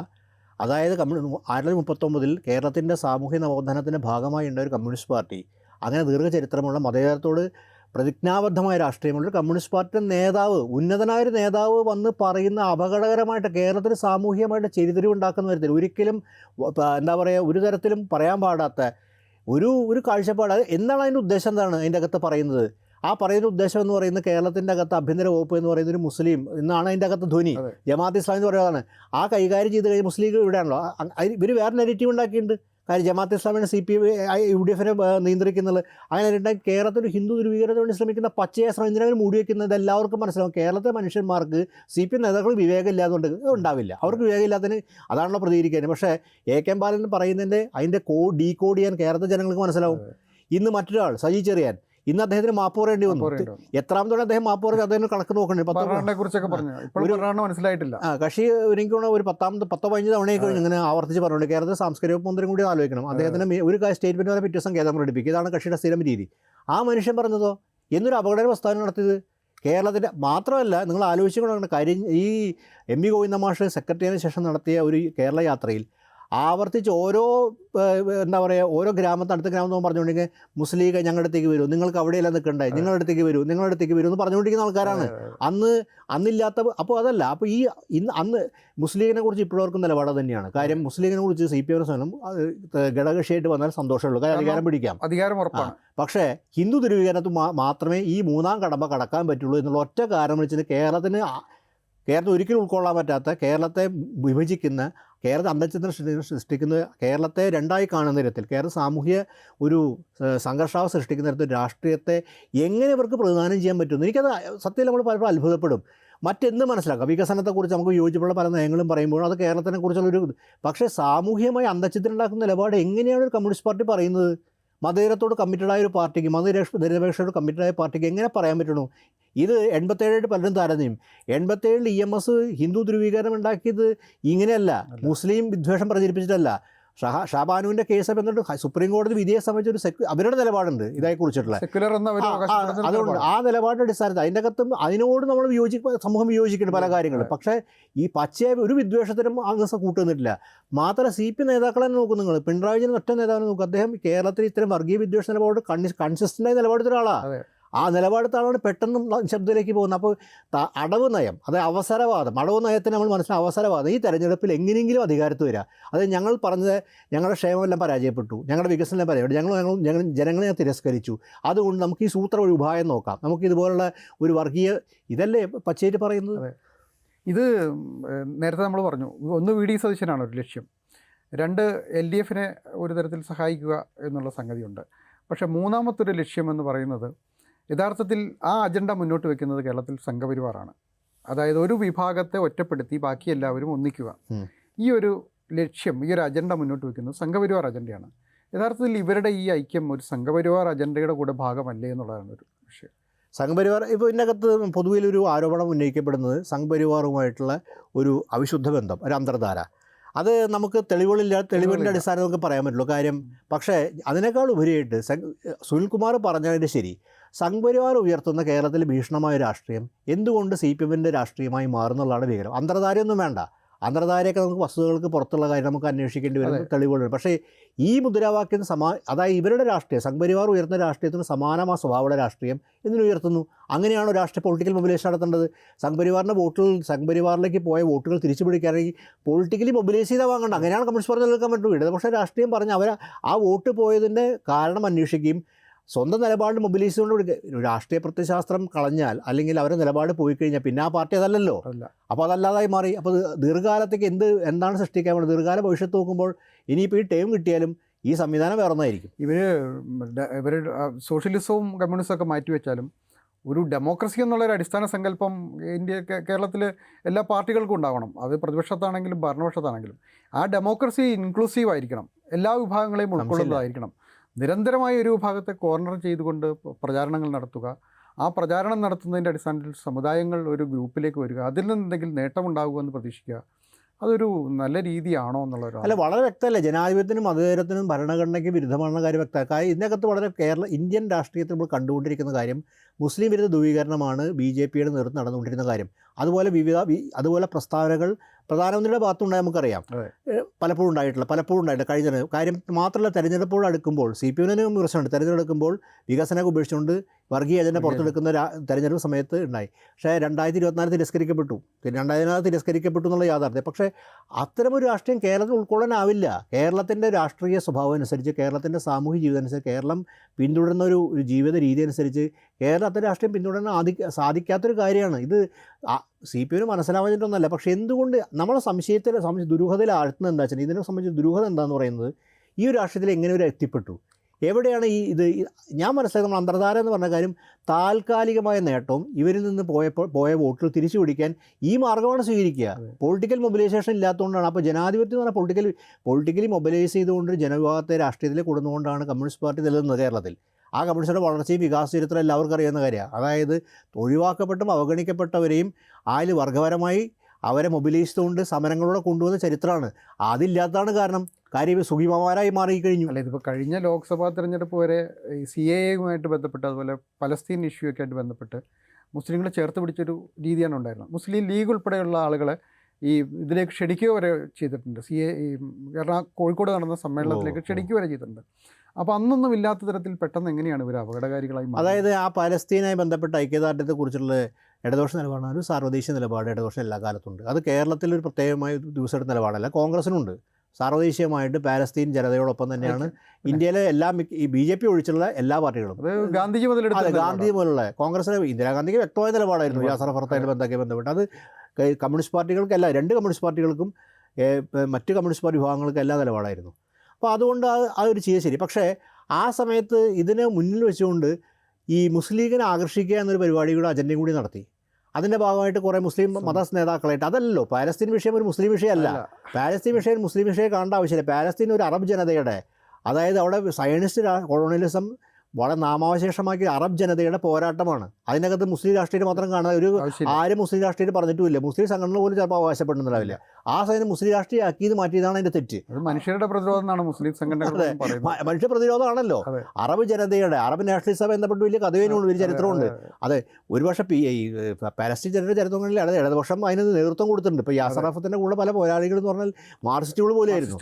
അതായത് 1939 കേരളത്തിൻ്റെ സാമൂഹ്യ നവോത്ഥാനത്തിൻ്റെ ഭാഗമായി ഉണ്ടായ ഒരു കമ്മ്യൂണിസ്റ്റ് പാർട്ടി, അങ്ങനെ ദീർഘചരിത്രമുള്ള മതേതരത്തോട് പ്രതിജ്ഞാബദ്ധമായ രാഷ്ട്രീയമുള്ള കമ്മ്യൂണിസ്റ്റ് പാർട്ടിയുടെ നേതാവ്, ഉന്നതനായൊരു നേതാവ് വന്ന് പറയുന്ന അപകടകരമായിട്ട് കേരളത്തിൽ സാമൂഹികമായിട്ട് ചെരിതിരിവുണ്ടാക്കുന്ന തരത്തിൽ ഒരിക്കലും എന്താ പറയുക, ഒരു തരത്തിലും പറയാൻ പാടാത്ത ഒരു കാഴ്ചപ്പാട്. എന്താണ് അതിൻ്റെ ഉദ്ദേശം? എന്താണ് അതിൻ്റെ അകത്ത് പറയുന്നത്? ആ പറയുന്ന ഉദ്ദേശം എന്ന് പറയുന്നത് കേരളത്തിൻ്റെ അകത്ത് ആഭ്യന്തര വകുപ്പ് എന്ന് പറയുന്നത് ഒരു മുസ്ലിം എന്നാണ് അതിൻ്റെ അകത്ത് ധ്വനി. ജമാഅത്ത് ഇസ്ലാമി എന്ന് പറയുന്നതാണ്. ആ കൈകാര്യം ചെയ്ത് കഴിഞ്ഞാൽ മുസ്ലിം ഇവിടെയാണല്ലോ. ഇവർ വേറെ നെഗറ്റീവ് ഉണ്ടാക്കിയിട്ടുണ്ട്. കാര്യം ജമാഅത്ത് ഇസ്ലാമിനെ CPM UDF നിയന്ത്രിക്കുന്നത്. അങ്ങനെ ഉണ്ടാക്കി കേരളത്തിൽ ഹിന്ദു ധ്രുവീകരണത്തിന് വേണ്ടി ശ്രമിക്കുന്ന പച്ചയായ ശ്രമം എന്തിനാണ് മൂടി വയ്ക്കുന്നത്? എല്ലാവർക്കും മനസ്സിലാവും. കേരളത്തിലെ മനുഷ്യന്മാർക്ക് CPM നേതാക്കൾ വിവേകമില്ലാതുകൊണ്ട് ഉണ്ടാവില്ല. അവർക്ക് വിവേകമില്ലാത്തതിന് അതാണല്ലോ പ്രതികരിക്കുന്നത്. പക്ഷേ AK ബാലൻ പറയുന്നതിൻ്റെ അതിൻ്റെ ഡീകോഡ് ചെയ്യാൻ കേരളത്തിലെ ജനങ്ങൾക്ക് മനസ്സിലാവും. ഇന്ന് മറ്റൊരാൾ സജി ചെറിയാൻ, ഇന്ന് അദ്ദേഹത്തിന് മാപ്പ് പറയേണ്ടി വന്നു. എത്രാമത്തോടെ അദ്ദേഹം മാപ്പ് പറഞ്ഞ് അദ്ദേഹം കണക്ക് നോക്കുന്നുണ്ട്. മനസ്സിലായിട്ടില്ല. കക്ഷി എനിക്ക് ഒരു 10-15 തവണയൊക്കെ ഇങ്ങനെ ആവർത്തിച്ച് പറഞ്ഞുകൊണ്ട് കേരളത്തിൽ സാംസ്കാരിക വകുപ്പ് മന്ത്രിയും കൂടി ആലോചിക്കണം. അദ്ദേഹത്തിന് ഒരു സ്റ്റേറ്റ്മെൻറ്റ് വരെ പിറ്റേ ദിവസം ഖേദം പ്രകടിപ്പിക്കുക. ഇതാണ് കക്ഷിയുടെ സ്ഥിരം രീതി. ആ മനുഷ്യൻ പറഞ്ഞതോ എന്നൊരു അപകട പ്രസ്താവന നടത്തിയത് കേരളത്തിൻ്റെ മാത്രമല്ല. നിങ്ങൾ ആലോചിച്ചുകൊണ്ടാണ് കാര്യം. ഈ MV ഗോവിന്ദൻ മാഷ് സെക്രട്ടറിയേറ്റിന് ശേഷം നടത്തിയ ഒരു കേരള യാത്രയിൽ ആവർത്തിച്ച് ഓരോ എന്താ പറയുക, ഓരോ ഗ്രാമത്തിൽ അടുത്ത ഗ്രാമത്തിൽ പറഞ്ഞുകൊണ്ടെങ്കിൽ മുസ്ലിം ഞങ്ങളുടെ അടുത്തേക്ക് വരൂ, നിങ്ങൾക്ക് അവിടെയെല്ലാം നിൽക്കണ്ടായി, നിങ്ങളുടെ അടുത്തേക്ക് വരൂ എന്ന് പറഞ്ഞുകൊണ്ടിരിക്കുന്ന ആൾക്കാരാണ് അന്നില്ലാത്ത. അപ്പോൾ അതല്ല, അപ്പോൾ അന്ന് മുസ്ലിമിനെ കുറിച്ച് ഇപ്പോഴവർക്കും നിലപാട് തന്നെയാണ്. കാര്യം മുസ്ലിമിനെ കുറിച്ച് CPM സ്വയം ഘടകകക്ഷിയായിട്ട് വന്നാൽ സന്തോഷമുള്ളൂ, കാര്യം അധികാരം പിടിക്കാം, അധികാരം ഉറപ്പാണ്. പക്ഷേ ഹിന്ദു ധ്രുവീകരണത്തിൽ മാത്രമേ ഈ മൂന്നാം കടമ്പ കടക്കാൻ പറ്റുള്ളൂ എന്നുള്ള ഒറ്റ കാരണം വെച്ചിട്ട് കേരളത്തെ ഒരിക്കലും ഉൾക്കൊള്ളാൻ പറ്റാത്ത, കേരളത്തെ വിഭജിക്കുന്ന, കേരളത്തെ അന്തഃഛിദ്രം സൃഷ്ടിക്കുന്ന, കേരളത്തെ രണ്ടായി കാണുന്ന തരത്തിൽ, കേരള സാമൂഹ്യ ഒരു സംഘർഷാവസ്ഥ സൃഷ്ടിക്കുന്ന തരത്തിൽ രാഷ്ട്രീയത്തെ എങ്ങനെ ഇവർക്ക് പ്രതിദാനം ചെയ്യാൻ പറ്റുമെന്ന് എനിക്കത് സത്യത്തിൽ നമ്മൾ പലപ്പോഴും അത്ഭുതപ്പെടും. മറ്റെന്ത് മനസ്സിലാക്കാം, വികസനത്തെക്കുറിച്ച് നമുക്ക് യോജിപ്പുള്ള പല നയങ്ങളും പറയുമ്പോഴും അത് കേരളത്തിനെക്കുറിച്ചുള്ളൊരു, പക്ഷേ സാമൂഹ്യമായി അന്തഃഛിദ്രം ഉണ്ടാക്കുന്ന നിലപാട് എങ്ങനെയാണ് ഒരു കമ്മ്യൂണിസ്റ്റ് പാർട്ടി പറയുന്നത്? മതേതരത്തോട് കമ്മിറ്റഡായ ഒരു പാർട്ടിക്ക്, മതനിരപേക്ഷയോട് കമ്മിറ്റഡായ പാർട്ടിക്ക് എങ്ങനെ പറയാൻ പറ്റണു? ഇത് 87 പലരും താരതമ്യം. 87 EMS ഹിന്ദു ധ്രുവീകരണം ഉണ്ടാക്കിയത് ഇങ്ങനെയല്ല, മുസ്ലിം വിദ്വേഷം പ്രചരിപ്പിച്ചിട്ടല്ല. ഷാബാനുവിൻ്റെ കേസ് എന്നിട്ട് സുപ്രീം കോടതി വിധിയെ സംബന്ധിച്ച് അവരുടെ നിലപാടുണ്ട് ഇതേക്കുറിച്ചിട്ടുള്ള. അതുകൊണ്ട് ആ നിലപാടിൻ്റെ അടിസ്ഥാനത്തിൽ അതിൻ്റെ അകത്തും അതിനോട് നമ്മൾ സമൂഹം വിയോജിക്കുന്നുണ്ട് പല കാര്യങ്ങളും. പക്ഷേ ഈ പച്ചയായ ഒരു വിദ്വേഷത്തിനും അംഗസം കൂട്ടുന്നിട്ടില്ല. മാത്രമല്ല CPM നേതാക്കളെ തന്നെ നോക്കും നിങ്ങൾ. പിണറായി വിജയൻ ഒറ്റ നേതാവിനെ നോക്കും. അദ്ദേഹം കേരളത്തിൽ ഇത്തരം വർഗീയ വിദ്വേഷ നിലപാട് കൺസിസ്റ്റൻ്റായി നിലപാടെടുത്ത ഒരാളാണ്. ആ നിലപാടെടുത്താണ് പെട്ടെന്ന് ശബ്ദത്തിലേക്ക് പോകുന്നത്. അപ്പോൾ അടവ് നയം, അതായത് അവസരവാദം, അടവ് നയത്തിന് നമ്മൾ മനസ്സിലാവും അവസരവാദം. ഈ തെരഞ്ഞെടുപ്പിൽ എങ്ങനെയെങ്കിലും അധികാരത്തിൽ വരിക, അത് ഞങ്ങൾ പറഞ്ഞത് ഞങ്ങളുടെ ക്ഷേമമെല്ലാം പരാജയപ്പെട്ടു, ഞങ്ങളുടെ വികസനം പരാജയപ്പെട്ടു, ഞങ്ങൾ ജനങ്ങളെ തിരസ്കരിച്ചു, അതുകൊണ്ട് നമുക്ക് ഈ സൂത്ര ഒരു ഉപായം നോക്കാം, നമുക്ക് ഇതുപോലുള്ള ഒരു വർഗീയ ഇതല്ലേ പച്ചയായിട്ട് പറയുന്നത്. ഇത് നേരത്തെ നമ്മൾ പറഞ്ഞു, ഒന്ന് VD സതീശനാണ് ഒരു ലക്ഷ്യം, 2 LDFനെ ഒരു തരത്തിൽ സഹായിക്കുക എന്നുള്ള സംഗതിയുണ്ട്. പക്ഷേ മൂന്നാമത്തൊരു ലക്ഷ്യം എന്ന് പറയുന്നത് യഥാർത്ഥത്തിൽ ആ അജണ്ട മുന്നോട്ട് വയ്ക്കുന്നത് കേരളത്തിൽ സംഘപരിവാറാണ്. അതായത് ഒരു വിഭാഗത്തെ ഒറ്റപ്പെടുത്തി ബാക്കി എല്ലാവരും ഒന്നിക്കുക. ഈ ഒരു ലക്ഷ്യം, ഈ ഒരു അജണ്ട മുന്നോട്ട് വയ്ക്കുന്നത് സംഘപരിവാർ അജണ്ടയാണ്. യഥാർത്ഥത്തിൽ ഇവരുടെ ഈ ഐക്യം ഒരു സംഘപരിവാർ അജണ്ടയുടെ കൂടെ ഭാഗമല്ലേ എന്നുള്ളതാണ് ഒരു വിഷയം. സംഘപരിവാർ ഇപ്പോൾ ഇതിനകത്ത് പൊതുവിലൊരു ആരോപണം ഉന്നയിക്കപ്പെടുന്നത് സംഘപരിവാറുമായിട്ടുള്ള ഒരു അവിശുദ്ധ ബന്ധം, ഒരു അന്തർധാര. അത് നമുക്ക് തെളിവിൻ്റെ അടിസ്ഥാനം നമുക്ക് പറയാൻ പറ്റുള്ളൂ. കാര്യം പക്ഷേ അതിനേക്കാൾ ഉപരിയായിട്ട് സുനിൽകുമാർ പറഞ്ഞതിൻ്റെ ശരി, സംഘപരിവാർ ഉയർത്തുന്ന കേരളത്തിൽ ഭീഷണമായ രാഷ്ട്രീയം എന്തുകൊണ്ട് CPM രാഷ്ട്രീയമായി മാറുന്നുള്ളതാണ് ഭീകരം. അന്തർധാരയൊന്നും വേണ്ട. അന്തർധാരയൊക്കെ നമുക്ക് വസ്തുതകൾക്ക് പുറത്തുള്ള കാര്യം നമുക്ക് അന്വേഷിക്കേണ്ടി വരും, തെളിവുകളുണ്ട്. പക്ഷേ ഈ മുദ്രാവാക്യം അതായത് ഇവരുടെ രാഷ്ട്രീയം, സംഘപരിവാർ ഉയർന്ന രാഷ്ട്രീയത്തിന് സമാനമായ സ്വഭാവമുള്ള രാഷ്ട്രീയം എന്തിനുയർത്തുന്നു? അങ്ങനെയാണോ രാഷ്ട്രീയ പൊളിറ്റിക്കൽ മൊബിലൈസേഷൻ നടത്തേണ്ടത്? സംഘപരിവാറിലേക്ക് പോയ വോട്ടുകൾ തിരിച്ചു പിടിക്കാനെങ്കിൽ പൊളിറ്റിക്കലി മൊബിലൈസ് ചെയ്താൽ വാങ്ങണ്ട. അങ്ങനെയാണ് കമ്മ്യൂണിസ്റ്റ് പാർട്ടി നിലനിൽക്കാൻ പറ്റുള്ളൂ. പക്ഷേ രാഷ്ട്രീയം പറഞ്ഞ് അവർ ആ വോട്ട് പോയതിൻ്റെ കാരണം അന്വേഷിക്കുകയും സ്വന്തം നിലപാട് മൊബിലൈസ് ചെയ്തുകൊണ്ട് രാഷ്ട്രീയ പ്രത്യയശാസ്ത്രം കളഞ്ഞാൽ അല്ലെങ്കിൽ അവരുടെ നിലപാട് പോയി കഴിഞ്ഞാൽ പിന്നെ ആ പാർട്ടി അതല്ലല്ലോ. അപ്പോൾ അതല്ലാതായി മാറി. അപ്പോൾ ദീർഘകാലത്തേക്ക് എന്താണ് സൃഷ്ടിക്കാൻ വേണ്ടത്? ദീർഘകാല ഭവിഷ്യത്ത് നോക്കുമ്പോൾ ഇനിയിപ്പോൾ ഈ ടൈം കിട്ടിയാലും ഈ സംവിധാനം വേറെ ഒന്നായിരിക്കും. ഇവർ സോഷ്യലിസവും കമ്മ്യൂണിസവും ഒക്കെ മാറ്റിവെച്ചാലും ഒരു ഡെമോക്രസി എന്നുള്ളൊരു അടിസ്ഥാന സങ്കല്പം കേരളത്തിൽ എല്ലാ പാർട്ടികൾക്കും ഉണ്ടാവണം. അത് പ്രതിപക്ഷത്താണെങ്കിലും ഭരണപക്ഷത്താണെങ്കിലും ആ ഡെമോക്രസി ഇൻക്ലൂസീവ് ആയിരിക്കണം, എല്ലാ വിഭാഗങ്ങളെയും ഉൾക്കൊള്ളുന്നതായിരിക്കണം. നിരന്തരമായ ഒരു വിഭാഗത്തെ കോർണർ ചെയ്തുകൊണ്ട് പ്രചാരണങ്ങൾ നടത്തുക, ആ പ്രചാരണം നടത്തുന്നതിൻ്റെ അടിസ്ഥാനത്തിൽ സമുദായങ്ങൾ ഒരു ഗ്രൂപ്പിലേക്ക് വരിക, അതിൽ നിന്ന് എന്തെങ്കിലും നേട്ടമുണ്ടാകുമെന്ന് പ്രതീക്ഷിക്കുക, അതൊരു നല്ല രീതിയാണോ എന്നുള്ളൊരു അല്ല, വളരെ വ്യക്തമല്ലേ. ജനാധിപത്യത്തിനും മതേതരത്തിനും ഭരണഘടനയ്ക്ക് വിരുദ്ധമാണെന്ന കാര്യം വ്യക്തമാണ്. കാര്യം ഇതിനകത്ത് വളരെ ഇന്ത്യൻ രാഷ്ട്രീയത്തിൽ നമ്മൾ കണ്ടുകൊണ്ടിരിക്കുന്ന കാര്യം മുസ്ലിം വിരുദ്ധ ധ്രുവീകരണമാണ് BJPയുടെ നേതൃത്വം നടന്നുകൊണ്ടിരുന്ന കാര്യം. അതുപോലെ പ്രസ്താവനകൾ പ്രധാനമന്ത്രിയുടെ ഭാഗത്തുണ്ടായി നമുക്കറിയാം. പലപ്പോഴും ഉണ്ടായിട്ടില്ല കഴിഞ്ഞ കാര്യം. മാത്രമല്ല, തെരഞ്ഞെടുപ്പോട് അടുക്കുമ്പോൾ CPM വിമർശനമുണ്ട്. തെരഞ്ഞെടുക്കുമ്പോൾ വികസനമൊക്കെ ഉപേക്ഷിച്ചുകൊണ്ട് വർഗീയ അജണ്ട പുറത്തെടുക്കുന്ന തെരഞ്ഞെടുപ്പ് സമയത്ത് ഉണ്ടായി. പക്ഷേ 2024 തിരസ്കരിക്കപ്പെട്ടു. 2024 തിരസ്കരിക്കപ്പെട്ടു എന്നുള്ള യാഥാർത്ഥ്യം. പക്ഷേ അത്തരമൊരു രാഷ്ട്രീയം കേരളത്തിൽ ഉൾക്കൊള്ളാനാവില്ല. കേരളത്തിൻ്റെ രാഷ്ട്രീയ സ്വഭാവം അനുസരിച്ച്, കേരളത്തിൻ്റെ സാമൂഹിക ജീവിതം അനുസരിച്ച്, കേരളം പിന്തുടരുന്ന ഒരു ജീവിത രീതി അനുസരിച്ച് കേരളത്തിൻ്റെ രാഷ്ട്രീയം പിന്തുടരാൻ സാധിക്കാത്തൊരു കാര്യമാണ് ഇത്. CPM മനസ്സിലാവാഞ്ഞിട്ടൊന്നുമല്ല. പക്ഷേ എന്തുകൊണ്ട് നമ്മളെ ദുരൂഹതയിൽ ആഴ്ത്തുന്നത് എന്താ വെച്ചാൽ, ഇതിനെ സംബന്ധിച്ച് ദുരൂഹത എന്താണെന്ന് പറയുന്നത്, ഈ ഒരു രാഷ്ട്രീയത്തിൽ എങ്ങനെ ഒരു എത്തിപ്പെട്ടു, എവിടെയാണ് ഞാൻ മനസ്സിലാക്കി. നമ്മൾ അന്തർധാര എന്ന് പറഞ്ഞ കാര്യം താൽക്കാലികമായ നേട്ടവും ഇവരിൽ നിന്ന് പോയ വോട്ടുകൾ തിരിച്ചു പിടിക്കാൻ ഈ മാർഗ്ഗമാണ് സ്വീകരിക്കുക. പൊളിറ്റിക്കൽ മൊബിലൈസേഷൻ ഇല്ലാത്തതുകൊണ്ടാണ്. അപ്പോൾ ജനാധിപത്യം എന്ന് പറഞ്ഞാൽ പൊളിറ്റിക്കലി മൊബിലൈസ് ചെയ്തുകൊണ്ട് ജനവിഭാഗത്തെ രാഷ്ട്രീയത്തിലേക്ക് കൊടുന്നുകൊണ്ടാണ് കമ്മ്യൂണിസ്റ്റ് പാർട്ടി നിലനിന്നത് കേരളത്തിൽ. ആ കമ്മ്യൂണിസ്റ്റുടെ വളർച്ചയും വികാസ ചരിത്രം എല്ലാവർക്കും അറിയാവുന്ന കാര്യമാണ്. അതായത് ഒഴിവാക്കപ്പെട്ടും അവഗണിക്കപ്പെട്ടവരെയും അതിൽ വർഗപരമായി അവരെ മൊബിലൈസ് ചെയ്തുകൊണ്ട് സമരങ്ങളോടെ കൊണ്ടുവന്ന ചരിത്രമാണ്. അതില്ലാത്തതാണ് കാര്യം സുഖിമമാരായി മാറിക്കഴിഞ്ഞു. അല്ല, ഇതിപ്പോൾ കഴിഞ്ഞ ലോക്സഭാ തെരഞ്ഞെടുപ്പ് വരെ CAA-യുമായിട്ട് ബന്ധപ്പെട്ട്, അതുപോലെ പലസ്തീൻ ഇഷ്യൂ ഒക്കെ ആയിട്ട് ബന്ധപ്പെട്ട് മുസ്ലിങ്ങളെ ചേർത്ത് പിടിച്ചൊരു രീതിയാണ് ഉണ്ടായിരുന്നത്. മുസ്ലിം ലീഗ് ഉൾപ്പെടെയുള്ള ആളുകളെ ഇതിലേക്ക് ക്ഷണിക്കുക വരെ ചെയ്തിട്ടുണ്ട്. കോഴിക്കോട് നടന്ന സമ്മേളനത്തിലേക്ക് ക്ഷണിക്കുക വരെ ചെയ്തിട്ടുണ്ട്. അപ്പോൾ അന്നൊന്നും ഇല്ലാത്ത തരത്തിൽ പെട്ടെന്ന് എങ്ങനെയാണ് ഇവർ അപകടകാരികളായി മാറുന്നത്? അതായത് ആ പാലസ്തീനുമായി ബന്ധപ്പെട്ട ഐക്യദാർഢ്യത്തെക്കുറിച്ചുള്ള ഇടതുപക്ഷ നിലപാടാണ് ഒരു സാർവദേശീയ നിലപാട്. ഇടതുപക്ഷം എല്ലാ കാലത്തുണ്ട്. അത് കേരളത്തിൽ ഒരു പ്രത്യേകമായ ദിവസമെടുത്ത നിലപാടല്ല, കോൺഗ്രസിനുണ്ട്. സാർവദേശീയമായിട്ട് പാലസ്തീൻ ജനതയോടൊപ്പം തന്നെയാണ് ഇന്ത്യയിലെ ഈ BJP ഒഴിച്ചുള്ള എല്ലാ പാർട്ടികളും. ഗാന്ധിജി മുതലുള്ള കോൺഗ്രസിന്, ഇന്ദിരാഗാന്ധിക്ക് വ്യക്തമായ നിലപാടായിരുന്നു യാസർ അറഫാത്തായിട്ട് ബന്ധപ്പെട്ട്. അത് കമ്മ്യൂണിസ്റ്റ് പാർട്ടികൾക്കല്ല, രണ്ട് കമ്മ്യൂണിസ്റ്റ് പാർട്ടികൾക്കും മറ്റ് കമ്മ്യൂണിസ്റ്റ് പാർട്ടി വിഭാഗങ്ങൾക്ക് എല്ലാ നിലപാടായിരുന്നു. അപ്പോൾ അതുകൊണ്ട് അതൊരു ശരി. പക്ഷേ ആ സമയത്ത് ഇതിനെ മുന്നിൽ വെച്ചുകൊണ്ട് ഈ മുസ്ലിം ലീഗിനെ ആകർഷിക്കുക എന്നൊരു പരിപാടി കൂടെ അജണ്ടയും കൂടി നടത്തി. അതിൻ്റെ ഭാഗമായിട്ട് കുറേ മുസ്ലിം മത നേതാക്കളായിട്ട്, അതല്ലല്ലോ പാലസ്തീൻ വിഷയം ഒരു മുസ്ലിം വിഷയമല്ല. പാലസ്തീൻ വിഷയം മുസ്ലിം വിഷയം കാണേണ്ട ആവശ്യമില്ല. പാലസ്തീൻ ഒരു അറബ് ജനതയുടെ, അതായത് അവിടെ സയനിസ്റ്റ് കൊളോണിയലിസം വളരെ നാമാവശേഷമാക്കിയ അറബ് ജനതയുടെ പോരാട്ടമാണ്. അതിനകത്ത് മുസ്ലിം രാഷ്ട്രീയം മാത്രം കാണാൻ ആരും മുസ്ലിം രാഷ്ട്രീയം പറഞ്ഞിട്ടുമില്ല. മുസ്ലിം സംഘടന പോലും ചിലപ്പോൾ അവകാശപ്പെടുന്നുണ്ടാവില്ല. ആ സമയത്ത് മുസ്ലിം രാഷ്ട്രീയം ആക്കിയത് മാറ്റിയതാണ് അതിൻ്റെ തെറ്റ്. മനുഷ്യരുടെ പ്രതിരോധമാണ് മുസ്ലിം സംഘടനകൾ. മനുഷ്യ പ്രതിരോധമാണല്ലോ. അറബ് ജനതയുടെ, അറബ് നാഷണലിസം ബന്ധപ്പെട്ട് വലിയ കഥവേനുണ്ട്, വലിയ ചരിത്രമുണ്ട്. അതെ, ഒരുപക്ഷെ പാലസ്തീൻ ജനതയുടെ ചരിത്രങ്ങളിൽ അത് ഇടതുപക്ഷം അതിന് നേതൃത്വം കൊടുത്തിട്ടുണ്ട്. ഇപ്പോൾ യാസർ അറഫാത്തിൻ്റെ കൂടെ പല പോരാളികൾ എന്ന് പറഞ്ഞാൽ മാർക്സിസ്റ്റുകൾ പോലെയായിരുന്നു.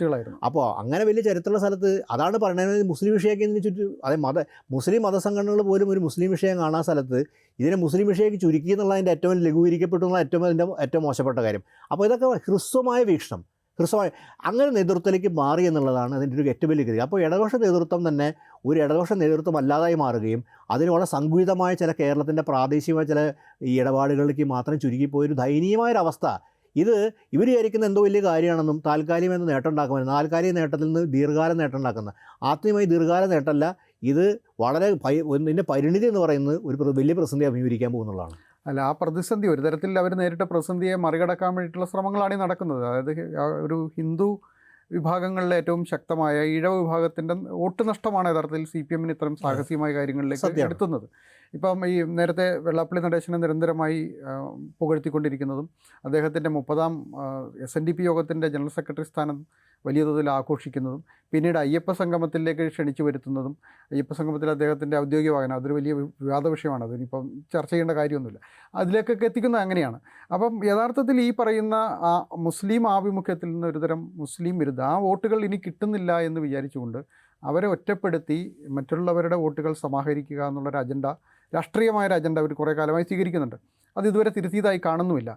അപ്പോൾ അങ്ങനെ വലിയ ചരിത്രമുള്ള സ്ഥലത്ത് അതാണ് പറയുന്നത് മുസ്ലിം വിഷയമാക്കിയതിന് ചുറ്റും. അതെ, മുസ്ലിം മതസംഘടനകൾ പോലും ഒരു മുസ്ലിം വിഷയം കാണാൻ സ്ഥലത്ത് ഇതിനെ മുസ്ലിം വിഷയക്ക് ചുരുക്കി എന്നുള്ളതിൻ്റെ ഏറ്റവും ലഘൂകരിക്കപ്പെട്ടു എന്നുള്ള ഏറ്റവും മോശപ്പെട്ട കാര്യം. അപ്പോൾ ഇതൊക്കെ ഹ്രസ്വമായ വീക്ഷണം, അങ്ങനെ നേതൃത്വത്തിലേക്ക് മാറി എന്നുള്ളതാണ് അതിൻ്റെ ഒരു ഏറ്റവും വലിയ ഗതി. അപ്പോൾ ഇടതുപക്ഷ നേതൃത്വം തന്നെ ഒരു ഇടതുപക്ഷ നേതൃത്വം അല്ലാതായി മാറുകയും അതിന് വളരെ സങ്കുചിതമായ ചില കേരളത്തിൻ്റെ പ്രാദേശികമായ ചില ഈ ഇടപാടുകളിലേക്ക് മാത്രം ചുരുക്കിപ്പോയൊരു ദയനീയമായൊരവസ്ഥ. ഇവർ വിചാരിക്കുന്ന എന്തോ വലിയ കാര്യമാണെന്നും താൽക്കാലികമെന്ന് നേട്ടം ഉണ്ടാക്കുമെന്ന്, താൽക്കാലിക നേട്ടത്തിൽ നിന്ന് ദീർഘകാല നേട്ടം ഉണ്ടാക്കുന്ന ആത്മീയമായി ദീർഘകാല നേട്ടമല്ല. ഇത് വളരെ ഇതിൻ്റെ പരിണിതി എന്ന് പറയുന്നത് ഒരു വലിയ പ്രതിസന്ധി അഭിമുഖീകരിക്കാൻ പോകുന്നതാണ്. അല്ല, ആ പ്രതിസന്ധി ഒരു തരത്തിൽ അവർ നേരിട്ട പ്രതിസന്ധിയെ മറികടക്കാൻ വേണ്ടിയിട്ടുള്ള ശ്രമങ്ങളാണ് ഈ നടക്കുന്നത്. അതായത് ഒരു ഹിന്ദു വിഭാഗങ്ങളിലെ ഏറ്റവും ശക്തമായ ഈഴവ വിഭാഗത്തിൻ്റെ വോട്ട് നഷ്ടമാണ് യഥാർത്ഥത്തിൽ CPM ഇത്തരം സാഹസികമായ കാര്യങ്ങളിലേക്ക് എടുത്തുന്നത്. ഇപ്പം ഈ നേരത്തെ വെള്ളാപ്പള്ളി നടേശനെ നിരന്തരമായി പുകഴ്ത്തിക്കൊണ്ടിരിക്കുന്നതും അദ്ദേഹത്തിൻ്റെ 30ാം SNDP യോഗത്തിൻ്റെ ജനറൽ സെക്രട്ടറി സ്ഥാനം വലിയ തോതിൽ ആഘോഷിക്കുന്നതും പിന്നീട് അയ്യപ്പ സംഗമത്തിലേക്ക് ക്ഷണിച്ചു വരുത്തുന്നതും അയ്യപ്പ സംഗമത്തിൽ അദ്ദേഹത്തിൻ്റെ ഔദ്യോഗിക വാഹനം അതൊരു വലിയ വിവാദ വിഷയമാണ്, അതിനിപ്പം ചർച്ച ചെയ്യേണ്ട കാര്യമൊന്നുമില്ല, അതിലേക്കൊക്കെ എത്തിക്കുന്നത് അങ്ങനെയാണ്. അപ്പം യഥാർത്ഥത്തിൽ ഈ പറയുന്ന ആ മുസ്ലിം ആഭിമുഖ്യത്തിൽ നിന്ന് ഒരുതരം മുസ്ലിം വിരുദ്ധ ആ വോട്ടുകൾ ഇനി കിട്ടുന്നില്ല എന്ന് വിചാരിച്ചുകൊണ്ട് അവരെ ഒറ്റപ്പെടുത്തി മറ്റുള്ളവരുടെ വോട്ടുകൾ സമാഹരിക്കുക എന്നുള്ളൊരു അജണ്ട, രാഷ്ട്രീയമായൊരു അജണ്ട അവർ കുറേ കാലമായി സ്വീകരിക്കുന്നുണ്ട്. അത് ഇതുവരെ തിരുത്തിയതായി കാണുന്നുമില്ല.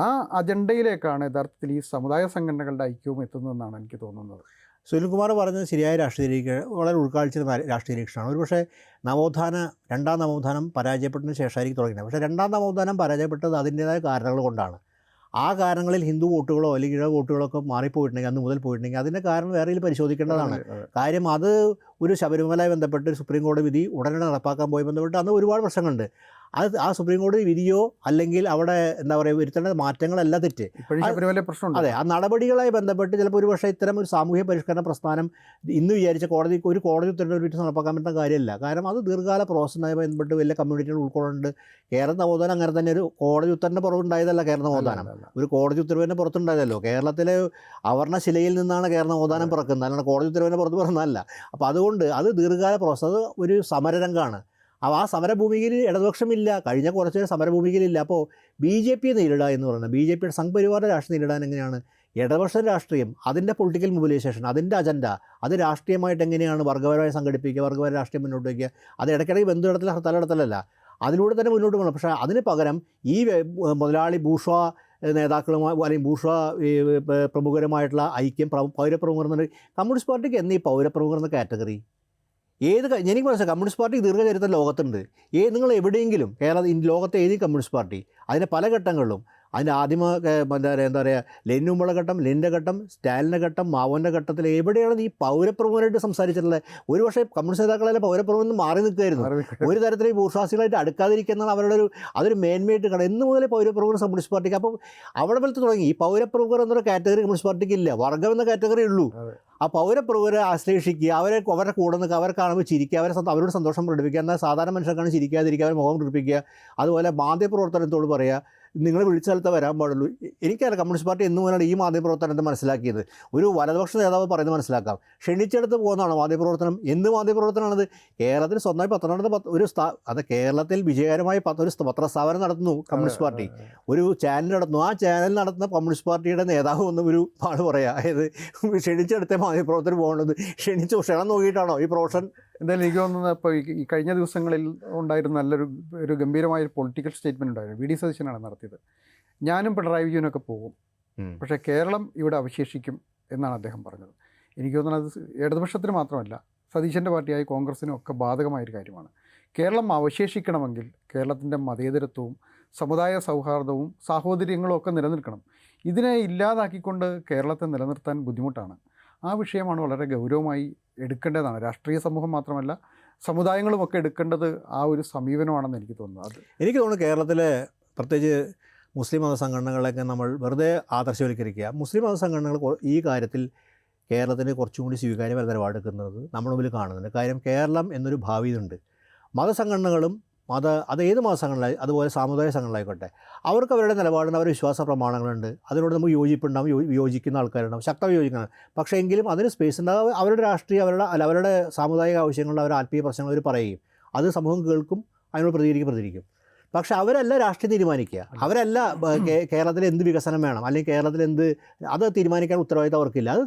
ആ അജണ്ടയിലേക്കാണ് യഥാർത്ഥത്തിൽ ഈ സമുദായ സംഘടനകളുടെ ഐക്യവും എത്തുന്നതെന്നാണ് എനിക്ക് തോന്നുന്നത്. സുനിൽകുമാർ പറഞ്ഞത് ശരിയായ രാഷ്ട്രീയ വളരെ ഉൾക്കാഴ്ച രാഷ്ട്രീയ വീക്ഷണമാണ്. ഒരുപക്ഷെ രണ്ടാം നവോത്ഥാനം പരാജയപ്പെട്ടതിന് ശേഷമായിരിക്കും തുടങ്ങിയത്. പക്ഷേ രണ്ടാം നവോത്ഥാനം പരാജയപ്പെട്ടത് അതിൻ്റേതായ കാരണങ്ങൾ കൊണ്ടാണ്. ആ കാരണങ്ങളിൽ ഹിന്ദു വോട്ടുകളോ അല്ലെങ്കിൽ ഇഴ വോട്ടുകളൊക്കെ മാറിപ്പോയിട്ടുണ്ടെങ്കിൽ, അന്ന് മുതൽ പോയിട്ടുണ്ടെങ്കിൽ അതിൻ്റെ കാരണം വേറെ പരിശോധിക്കേണ്ടതാണ്. കാര്യം അത് ഒരു ശബരിമലയെ ബന്ധപ്പെട്ട് ഒരു സുപ്രീം കോടതി വിധി ഉടനെ നടപ്പാക്കാൻ പോയി ബന്ധപ്പെട്ട് അന്ന് ഒരുപാട് പ്രശ്നങ്ങളുണ്ട്. അത് ആ സുപ്രീം കോടതി വിധിയോ അല്ലെങ്കിൽ അവിടെ എന്താ പറയുക വരുത്തേണ്ട മാറ്റങ്ങളല്ല തെറ്റ്. പ്രശ്നമുണ്ട്. അതെ, ആ നടപടികളായി ബന്ധപ്പെട്ട് ചിലപ്പോൾ ഒരു പക്ഷേ ഇത്തരം ഒരു സാമൂഹ്യ പരിഷ്കരണ പ്രസ്ഥാനം ഇന്ന് വിചാരിച്ച ഒരു കോടതി ഉത്തരവിൻ്റെ ഒരു നടപ്പാക്കാൻ പറ്റുന്ന കാര്യമല്ല. കാരണം അത് ദീർഘകാല പ്രോസസ്സുമായി ബന്ധപ്പെട്ട് വലിയ കമ്മ്യൂണിറ്റികൾ ഉൾക്കൊള്ളുന്നുണ്ട്. കേരള നവോത്ഥാനം അങ്ങനെ തന്നെ ഒരു കോടതി ഉത്തരവിൻ്റെ പുറത്തുണ്ടായതല്ല കേരള നവോത്ഥാനം, ഒരു കോടതി ഉത്തരവിൻ്റെ പുറത്തുണ്ടായതല്ലോ. കേരളത്തിലെ അവർണശിലയിൽ നിന്നാണ് കേരള നവോത്ഥാനം പിറക്കുന്നത്, അല്ലാണ്ട് കോടതി ഉത്തരവിൻ്റെ പുറത്ത് പിറന്നതല്ല. അപ്പോൾ അതുകൊണ്ട് അത് ദീർഘകാല പ്രോസസ്സ്, ഒരു സമരരംഗമാണ്. അപ്പോൾ ആ സമരഭൂമിയിൽ ഇടതുപക്ഷമില്ല, കഴിഞ്ഞ കുറച്ച് സമരഭൂമിയിലില്ല. അപ്പോൾ BJP നേരിടുക എന്ന് പറയുന്നത്, BJPയുടെ സംഘപരിവാറിൻ്റെ രാഷ്ട്രീയം നേരിടാൻ എങ്ങനെയാണ് ഇടതുപക്ഷ രാഷ്ട്രീയം, അതിൻ്റെ പൊളിറ്റിക്കൽ മൊബിലൈസേഷൻ, അതിൻ്റെ അജണ്ട, അത് രാഷ്ട്രീയമായിട്ട് എങ്ങനെയാണ് വർഗ്ഗപരമായി സംഘടിപ്പിക്കുക, വർഗ്ഗപര രാഷ്ട്രീയം മുന്നോട്ട് വയ്ക്കുക, അത് ഇടയ്ക്കിടയ്ക്ക് ബന്ധുവിടത്തിൽ ഹർത്താലിടത്തിലല്ല, അതിലൂടെ തന്നെ മുന്നോട്ട് പോകണം. പക്ഷേ അതിന് പകരം ഈ മുതലാളി ബൂർഷ്വാ നേതാക്കളുമായി അല്ലെങ്കിൽ ബൂർഷ്വാ പ്രമുഖരുമായിട്ടുള്ള ഐക്യം, പൗരപ്രമുഖർ എന്നുണ്ട്. കമ്മ്യൂണിസ്റ്റ് പാർട്ടിക്ക് എന്നീ പൗരപ്രമുഖർ എന്ന കാറ്റഗറി എനിക്ക് മനസ്സിലാക്കാം. കമ്മ്യൂണിസ്റ്റ് പാർട്ടി ദീർഘചരിത്രം ലോകത്തുണ്ട്. നിങ്ങൾ എവിടെയെങ്കിലും ലോകത്തെ ഏതെങ്കിലും കമ്മ്യൂണിസ്റ്റ് പാർട്ടി അതിൻ്റെ പല ഘട്ടങ്ങളിലും, അതിൻ്റെ എന്താ പറയുക, ലെനിനുള്ള ഘട്ടം, ലെനിൻ്റെ ഘട്ടം, സ്റ്റാലിൻ്റെ ഘട്ടം, മാവോൻ്റെ ഘട്ടത്തിൽ എവിടെയാണ് ഈ പൗരപ്രമുഖരായിട്ട് സംസാരിച്ചിട്ടുള്ളത്? ഒരു പക്ഷേ കമ്മ്യൂണിസ്റ്റ് നേതാക്കളെല്ലാം പൗരപ്രമുഖൻ മാറി നിൽക്കുമായിരുന്നു. ഒരു തരത്തിൽ ഈ ബൂർഷ്വാസികളായിട്ട് അടുക്കാതിരിക്കുന്നതാണ് അവരുടെ അതൊരു മേന്മയായിട്ട് കാണും. എന്ന് മുതലേ പൗരപ്രമുഖർ കമ്മ്യൂണിസ്റ്റ് പാർട്ടിക്ക്. അപ്പം അവിടെ പോലത്തെ തുടങ്ങി ഈ പൗരപ്രമുഖർ എന്നൊരു കാറ്റഗറി കമ്മ്യൂണിസ്റ്റ് പാർട്ടിക്ക് ഇല്ല, വർഗ്ഗം എന്ന കാറ്റഗറി ഉള്ളൂ. ആ പൗരപ്രമുഖരെ ആശ്ലേഷിക്കുക, അവരുടെ കൂടെ നിൽക്കുക, അവരെ കാണുമ്പോൾ ചിരിക്കുക, അവരോട് സന്തോഷം പ്രകടിപ്പിക്കുക. എന്നാൽ സാധാരണ മനുഷ്യർക്കാണ് ചിരിക്കാതിരിക്കുക, അവർ മുഖം പ്രകടിപ്പിക്കുക. അതുപോലെ മാധ്യമപ്രവർത്തനത്തോട് പറയുക, നിങ്ങൾ വിളിച്ച സ്ഥലത്ത് വരാൻ പാടുള്ളൂ. എനിക്കറിയാം കമ്മ്യൂണിസ്റ്റ് പാർട്ടി എന്ന് പോലെയാണ് ഈ മാധ്യമപ്രവർത്തനത്തെ മനസ്സിലാക്കിയത്. ഒരു വലതുപക്ഷ നേതാവ് പറയുന്നത് മനസ്സിലാക്കാം. ക്ഷണിച്ചെടുത്ത് പോകുന്നതാണോ മാധ്യമപ്രവർത്തനം? എന്ത് മാധ്യമപ്രവർത്തനമാണത്? കേരളത്തിൽ സ്വന്തമായി പത്രം നടത്തുന്ന അത് കേരളത്തിൽ വിജയകരമായി ഒരു പത്രസ്ഥാപനം നടത്തുന്നു കമ്മ്യൂണിസ്റ്റ് പാർട്ടി, ഒരു ചാനൽ നടത്തുന്നു. ആ ചാനൽ നടത്തുന്ന കമ്മ്യൂണിസ്റ്റ് പാർട്ടിയുടെ നേതാവ് ഒന്നും ഒരു ആൾ പറയാം, അതായത് ക്ഷണിച്ചെടുത്ത മാധ്യമപ്രവർത്തനം പോകേണ്ടത് ക്ഷണം നോക്കിയിട്ടാണോ ഈ പ്രൊഫഷൻ? എന്തായാലും എനിക്ക് തോന്നുന്നത് ഇപ്പോൾ ഈ കഴിഞ്ഞ ദിവസങ്ങളിൽ ഉണ്ടായിരുന്ന ഒരു ഗംഭീരമായ പൊളിറ്റിക്കൽ സ്റ്റേറ്റ്മെൻറ്റ് ഉണ്ടായിരുന്നു. VD സതീശനാണ് നടത്തിയത്. ഞാനും പിണറായി വിജയനൊക്കെ പോകും, പക്ഷേ കേരളം ഇവിടെ അവശേഷിക്കും എന്നാണ് അദ്ദേഹം പറഞ്ഞത്. എനിക്ക് തോന്നുന്നത് അത് ഇടതുപക്ഷത്തിന് മാത്രമല്ല, സതീശൻ്റെ പാർട്ടിയായ കോൺഗ്രസിനും ഒക്കെ ബാധകമായൊരു കാര്യമാണ്. കേരളം അവശേഷിക്കണമെങ്കിൽ കേരളത്തിൻ്റെ മതേതരത്വവും സമുദായ സൗഹാർദ്ദവും സാഹോദര്യങ്ങളും ഒക്കെ നിലനിൽക്കണം. ഇതിനെ ഇല്ലാതാക്കിക്കൊണ്ട് കേരളത്തെ നിലനിർത്താൻ ബുദ്ധിമുട്ടാണ്. ആ വിഷയമാണ് വളരെ ഗൗരവമായി എടുക്കേണ്ടതാണ്. രാഷ്ട്രീയ സമൂഹം മാത്രമല്ല, സമുദായങ്ങളുമൊക്കെ എടുക്കേണ്ടത് ആ ഒരു സമീപനമാണെന്ന് എനിക്ക് തോന്നുന്നു. എനിക്ക് തോന്നുന്നു കേരളത്തിലെ പ്രത്യേകിച്ച് മുസ്ലിം മതസംഘടനകളൊക്കെ നമ്മൾ വെറുതെ ആദർശവൽക്കരിക്കുക. മുസ്ലിം മതസംഘടനകൾ ഈ കാര്യത്തിൽ കേരളത്തിന് കുറച്ചും കൂടി സ്വീകാര്യമായ നിലപാടെടുക്കുന്നത് നമ്മുടെ മുമ്പിൽ കാണുന്നുണ്ട്. കാര്യം കേരളം എന്നൊരു ഭാവിയുണ്ട്. മതസംഘടനകളും അത് ഏത് മതസംഘടന, അതുപോലെ സാമുദായിക സംഘടനകളായിക്കോട്ടെ, അവർക്ക് അവരുടെ നിലപാടുണ്ട്, അവരുടെ വിശ്വാസ പ്രമാണങ്ങളുണ്ട്. അതിനോട് നമുക്ക് യോജിപ്പുണ്ടാവും, വിയോജിക്കുന്ന ആൾക്കാരുണ്ടാവും, ശക്തമായി യോജിക്കണം. പക്ഷേ എങ്കിലും അതിന് സ്പേസ് ഉണ്ടാവും. അവരുടെ രാഷ്ട്രീയ, അവരുടെ സാമുദായിക ആവശ്യങ്ങളുടെ, അവരുടെ ആത്മീയ പ്രശ്നങ്ങൾ അവർ പറയുകയും അത് സമൂഹം കേൾക്കും, അതിനോട് പ്രതികരിക്കും. പക്ഷേ അവരല്ല രാഷ്ട്രീയം തീരുമാനിക്കുക. അവരല്ല കേരളത്തിൽ എന്ത് വികസനം വേണം അല്ലെങ്കിൽ കേരളത്തിൽ അത് തീരുമാനിക്കാൻ ഉത്തരവാദിത്തം അവർക്കില്ല. അത്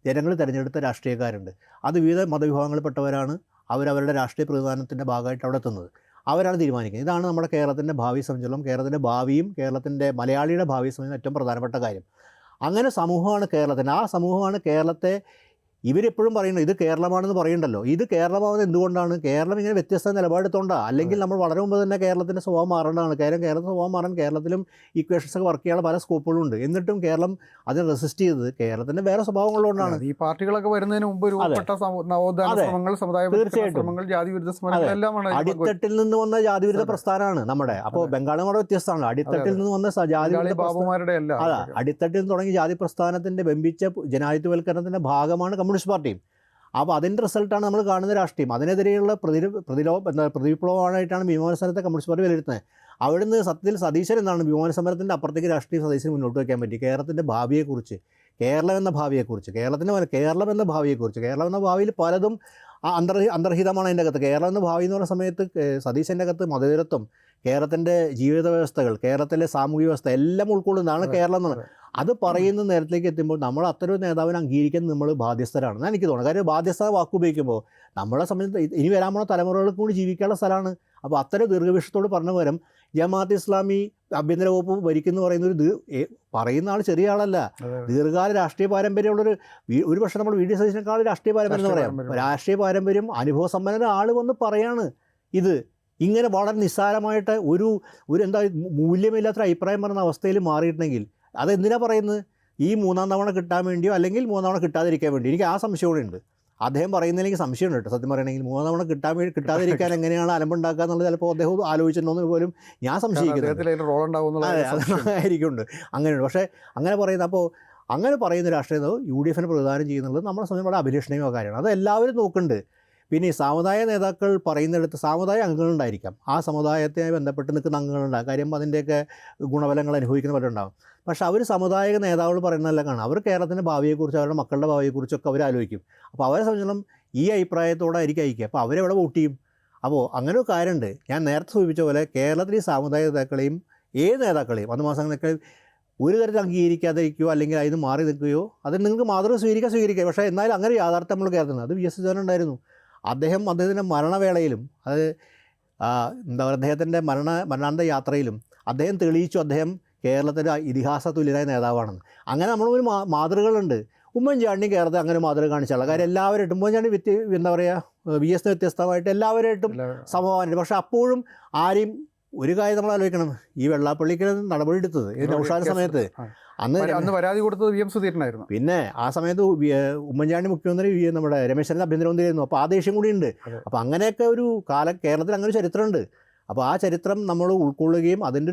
ജനങ്ങൾ തിരഞ്ഞെടുത്ത രാഷ്ട്രീയക്കാരുണ്ട്. അത് വിവിധ മതവിഭാഗങ്ങളിൽപ്പെട്ടവരാണ്. അവരവരുടെ രാഷ്ട്രീയ പ്രതിനിധാനത്തിൻ്റെ ഭാഗമായിട്ട് അവിടെ എത്തുന്നത്. അവരാണ് തീരുമാനിക്കുന്നത്. ഇതാണ് നമ്മുടെ കേരളത്തിൻ്റെ ഭാവി സംബന്ധിച്ചിടത്തോളം, കേരളത്തിൻ്റെ ഭാവിയും കേരളത്തിൻ്റെ മലയാളിയുടെ ഭാവിയെ സംബന്ധിച്ച് ഏറ്റവും പ്രധാനപ്പെട്ട കാര്യം. അങ്ങനെ സമൂഹമാണ് കേരളത്തിന്. ആ സമൂഹമാണ് കേരളത്തെ ഇവരെപ്പോഴും പറയുന്നത് ഇത് കേരളമാണെന്ന് പറയുന്നുണ്ടല്ലോ. ഇത് കേരളമാവുന്നത് എന്തുകൊണ്ടാണ്? കേരളം ഇങ്ങനെ വ്യത്യസ്ത നിലപാടെടുത്തോണ്ടാണ്. അല്ലെങ്കിൽ നമ്മൾ വളരെ മുമ്പ് തന്നെ കേരളത്തിൻ്റെ സ്വഭാവം മാറേണ്ടതാണ്. കേരളത്തിൻ്റെ സ്വഭാവം മാറാൻ കേരളത്തിലും ഇക്വേഷൻസ് ഒക്കെ വർക്ക് ചെയ്യാനുള്ള പല സ്കോപ്പുകളുണ്ട്. എന്നിട്ടും കേരളം അതിനെ റെസിസ്റ്റ് ചെയ്തത് കേരളത്തിൻ്റെ വേറെ സ്വഭാവങ്ങളുകൊണ്ടാണ്. ഈ പാർട്ടികളൊക്കെ വരുന്നതിന് മുമ്പ് അടിത്തട്ടിൽ നിന്ന് വന്ന ജാതിവിരുദ്ധ പ്രസ്ഥാനമാണ് നമ്മുടെ. അപ്പോൾ ബംഗാൾ നമ്മുടെ വ്യത്യസ്തമാണ്. അടിത്തട്ടിൽ നിന്ന് വന്ന അടിത്തട്ടിൽ നിന്ന് തുടങ്ങി ജാതി പ്രസ്ഥാനത്തിൻ്റെ ബംബിച്ച ജനാധിപത്യവൽക്കരണത്തിൻ്റെ ഭാഗമാണ് കമ്മ്യൂണിസ്റ്റ് പാർട്ടിയും. അപ്പോൾ അതിൻ്റെ റിസൾട്ടാണ് നമ്മൾ കാണുന്ന രാഷ്ട്രീയം. അതിനെതിരെയുള്ള പ്രതിവിപ്ലവമായിട്ടാണ് ഭീമവരം സമരത്തെ കമ്മ്യൂണിസ്റ്റ് പാർട്ടി വിലയിരുത്തുന്നത്. അവിടുന്ന് സത്യത്തിൽ സതീശൻ എന്നാണ് ഭീമവരം സമരത്തിൻ്റെ അപ്പുറത്തേക്ക് രാഷ്ട്രീയ സതീശന് മുന്നോട്ട് വയ്ക്കാൻ പറ്റി. കേരളത്തിൻ്റെ ഭാവിയെക്കുറിച്ച്, കേരളം എന്ന ഭാവിയെക്കുറിച്ച്, കേരളം എന്ന ഭാവിയെക്കുറിച്ച്, കേരളം എന്ന ഭാവിയിൽ പലതും അന്തർഹിതമാണ് അതിൻ്റെ അകത്ത്. കേരളം എന്ന ഭാവി എന്ന് പറയുന്ന സമയത്ത് സതീശൻ്റെ അകത്ത് മതേതരത്വം, കേരളത്തിൻ്റെ ജീവിത വ്യവസ്ഥകൾ, കേരളത്തിലെ സാമൂഹിക വ്യവസ്ഥ എല്ലാം ഉൾക്കൊള്ളുന്നതാണ് കേരളം എന്നുള്ളത്. അത് പറയുന്ന നേരത്തിലേക്ക് എത്തുമ്പോൾ നമ്മൾ അത്തരം നേതാവിനെ അംഗീകരിക്കാൻ നമ്മൾ ബാധ്യസ്ഥരാണെന്ന് എനിക്ക് തോന്നുന്നത്. കാര്യം ബാധ്യസ്ഥ വാക്ക് ഉപയോഗിക്കുമ്പോൾ നമ്മളെ സംബന്ധിച്ച് ഇനി വരാൻ പോകുന്ന തലമുറകൾക്ക് കൂടി ജീവിക്കാനുള്ള സ്ഥലമാണ്. അപ്പോൾ അത്തരം ദീർഘവീക്ഷത്തോട് പറഞ്ഞ പകരം ജമാഅത്ത് ഇസ്ലാമി ആഭ്യന്തര വകുപ്പ് ഭരിക്കുന്നു പറയുന്ന ആൾ ചെറിയ ആളല്ല. ദീർഘകാല രാഷ്ട്രീയ പാരമ്പര്യമുള്ളൊരു ഒരു പക്ഷേ നമ്മൾ വി ഡി സതീശനേക്കാൾ രാഷ്ട്രീയ പാരമ്പര്യം എന്ന് പറയാം. രാഷ്ട്രീയ പാരമ്പര്യം അനുഭവസമ്പന്ന ആൾ വന്ന് പറയാണ് ഇത് ഇങ്ങനെ വളരെ നിസ്സാരമായിട്ട് ഒരു എന്താ മൂല്യമില്ലാത്ത അഭിപ്രായം പറയുന്ന അവസ്ഥയിൽ മാറിയിട്ടുണ്ടെങ്കിൽ അതെന്തിനാണ് പറയുന്നത്? ഈ 3-ാം തവണ കിട്ടാൻ വേണ്ടിയോ അല്ലെങ്കിൽ 3 തവണ കിട്ടാതിരിക്കാൻ വേണ്ടി. എനിക്ക് ആ സംശയം കൂടെ ഉണ്ട്. അദ്ദേഹം പറയുന്നതിലേക്ക് സംശയമുണ്ട് കേട്ടോ. സത്യം പറയണമെങ്കിൽ 3 തവണ കിട്ടാതിരിക്കാൻ എങ്ങനെയാണ് അലമ്പുണ്ടാക്കുക എന്നുള്ളത് ചിലപ്പോൾ അദ്ദേഹം ആലോചിച്ചിട്ടുണ്ടോയെന്ന് പോലും ഞാൻ സംശയിക്കുന്നു. ആയിരിക്കുന്നുണ്ട് അങ്ങനെയുണ്ട്. പക്ഷേ അങ്ങനെ പറയുന്നത്, അപ്പോൾ അങ്ങനെ പറയുന്ന രാഷ്ട്രീയം യു ഡി എഫിനെ പ്രതിദാനം ചെയ്യുന്നുള്ളത് നമ്മളെ സംബന്ധിച്ച് വളരെ അഭിലഷണീയമായ കാര്യമാണ്. അത് എല്ലാവരും നോക്കുന്നുണ്ട്. പിന്നെ ഈ സാമുദായ നേതാക്കൾ പറയുന്നിടത്ത് സാമുദായ അംഗങ്ങളുണ്ടായിരിക്കാം. ആ സമുദായവുമായി ബന്ധപ്പെട്ട് നിൽക്കുന്ന അംഗങ്ങളുണ്ടാകും. കാര്യം അതിൻ്റെയൊക്കെ ഗുണഫലങ്ങൾ അനുഭവിക്കുന്നവരുണ്ടാകും. പക്ഷേ അവർ സമുദായിക നേതാക്കൾ പറയുന്നതല്ല കാണാം. അവർ കേരളത്തിൻ്റെ ഭാവിയെക്കുറിച്ച്, അവരുടെ മക്കളുടെ ഭാവിയെക്കുറിച്ചൊക്കെ അവർ ആലോചിക്കും. അപ്പോൾ അവരെ സംബന്ധിച്ചിടത്തോളം ഈ അഭിപ്രായത്തോടായിരിക്കും ഐക്യം. അപ്പോൾ അവരെവിടെ വോട്ട് ചെയ്യും? അപ്പോൾ അങ്ങനെ ഒരു കാര്യമുണ്ട്. ഞാൻ നേരത്തെ സൂചിപ്പിച്ച പോലെ കേരളത്തിൽ ഈ സാമുദായ നേതാക്കളെയും ഏത് നേതാക്കളെയും മതമാസങ്ങളൊക്കെ ഒരു തരത്തിൽ അംഗീകരിക്കാതിരിക്കുകയോ അല്ലെങ്കിൽ അതിന് മാറി നിൽക്കുകയോ അതിന് നിങ്ങൾക്ക് മാതൃക സ്വീകരിക്കുക. പക്ഷേ എന്നാലും അങ്ങനെ യാഥാർത്ഥ്യം നമ്മൾ കേരളത്തിൽ അത് VS ഉണ്ടായിരുന്നു. അദ്ദേഹത്തിൻ്റെ മരണവേളയിലും അത് എന്താ പറയുക അദ്ദേഹത്തിൻ്റെ മരണാന്ത യാത്രയിലും അദ്ദേഹം തെളിയിച്ചു അദ്ദേഹം കേരളത്തിൻ്റെ ഇതിഹാസ തുല്യനായ നേതാവാണെന്ന്. അങ്ങനെ നമ്മളൊരു മാതൃകകളുണ്ട്. ഉമ്മൻചാണ്ടി കേരളത്തിൽ അങ്ങനെ മാതൃക കാണിച്ചാൽ കാര്യം എല്ലാവരായിട്ടും ഉമ്മൻചാണ്ടി എന്താ പറയുക VS വ്യത്യസ്തമായിട്ട് എല്ലാവരായിട്ടും സമമാനുണ്ട്. പക്ഷേ അപ്പോഴും ആരെയും ഒരു കാര്യം നമ്മൾ ആലോചിക്കണം, ഈ വെള്ളാപ്പള്ളിക്ക് നടപടി എടുത്തത് നൗഷാദിന്റെ സമയത്ത് അന്ന് പരാതി കൊടുത്തത് VM സുധീരനായിരുന്നു. പിന്നെ ആ സമയത്ത് ഉമ്മൻചാണ്ടി മുഖ്യമന്ത്രി നമ്മുടെ രമേശ് ആഭ്യന്തരമന്ത്രിയായിരുന്നു. അപ്പോൾ ആ ദേഷ്യം കൂടി ഉണ്ട്. അപ്പോൾ അങ്ങനെയൊക്കെ ഒരു കേരളത്തിൽ അങ്ങനെ ഒരു ചരിത്രമുണ്ട്. അപ്പോൾ ആ ചരിത്രം നമ്മൾ ഉൾക്കൊള്ളുകയും അതിൻ്റെ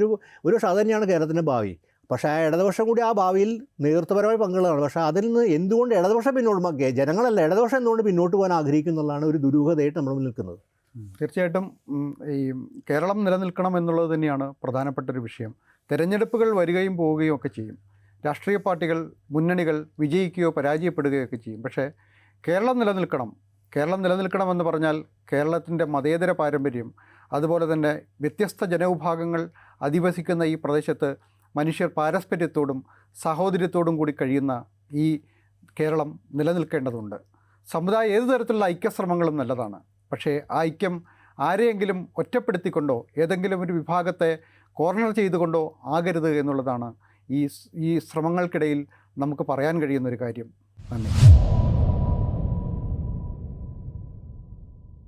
ഒരു അത് തന്നെയാണ് കേരളത്തിൻ്റെ ഭാവി. പക്ഷേ ആ ഇടതുപക്ഷം കൂടി ആ ഭാവിയിൽ നേതൃത്വപരമായി പങ്കുള്ളതാണ്. പക്ഷേ അതിൽ നിന്ന് എന്തുകൊണ്ട് ഇടതുപക്ഷം പിന്നോട്ട് ജനങ്ങളല്ല ഇടതുപക്ഷം എന്തുകൊണ്ട് പിന്നോട്ട് പോകാൻ ആഗ്രഹിക്കുന്നുള്ളതാണ് ഒരു ദുരൂഹതയായിട്ട് നമ്മൾ നിൽക്കുന്നത്. തീർച്ചയായിട്ടും ഈ കേരളം നിലനിൽക്കണം എന്നുള്ളത് തന്നെയാണ് പ്രധാനപ്പെട്ടൊരു വിഷയം. തെരഞ്ഞെടുപ്പുകൾ വരികയും പോവുകയും ഒക്കെ ചെയ്യും. രാഷ്ട്രീയ പാർട്ടികൾ, മുന്നണികൾ വിജയിക്കുകയോ പരാജയപ്പെടുകയോ ഒക്കെ ചെയ്യും. പക്ഷേ കേരളം നിലനിൽക്കണമെന്ന് പറഞ്ഞാൽ കേരളത്തിൻ്റെ മതേതര പാരമ്പര്യം, അതുപോലെ തന്നെ വ്യത്യസ്ത ജനവിഭാഗങ്ങൾ അധിവസിക്കുന്ന ഈ പ്രദേശത്ത് മനുഷ്യർ പാരസ്പര്യത്തോടും സഹോദര്യത്തോടും കൂടി കഴിയുന്ന ഈ കേരളം നിലനിൽക്കേണ്ടതുണ്ട്. ഏതു തരത്തിലുള്ള ഐക്യശ്രമങ്ങളും നല്ലതാണ്. പക്ഷേ ആ ഐക്യം ആരെയെങ്കിലും ഒറ്റപ്പെടുത്തിക്കൊണ്ടോ ഏതെങ്കിലും ഒരു വിഭാഗത്തെ കോർണർ ചെയ്തുകൊണ്ടോ ആകരുത് എന്നുള്ളതാണ് ഈ ശ്രമങ്ങൾക്കിടയിൽ നമുക്ക് പറയാൻ കഴിയുന്നൊരു കാര്യം. നന്ദി.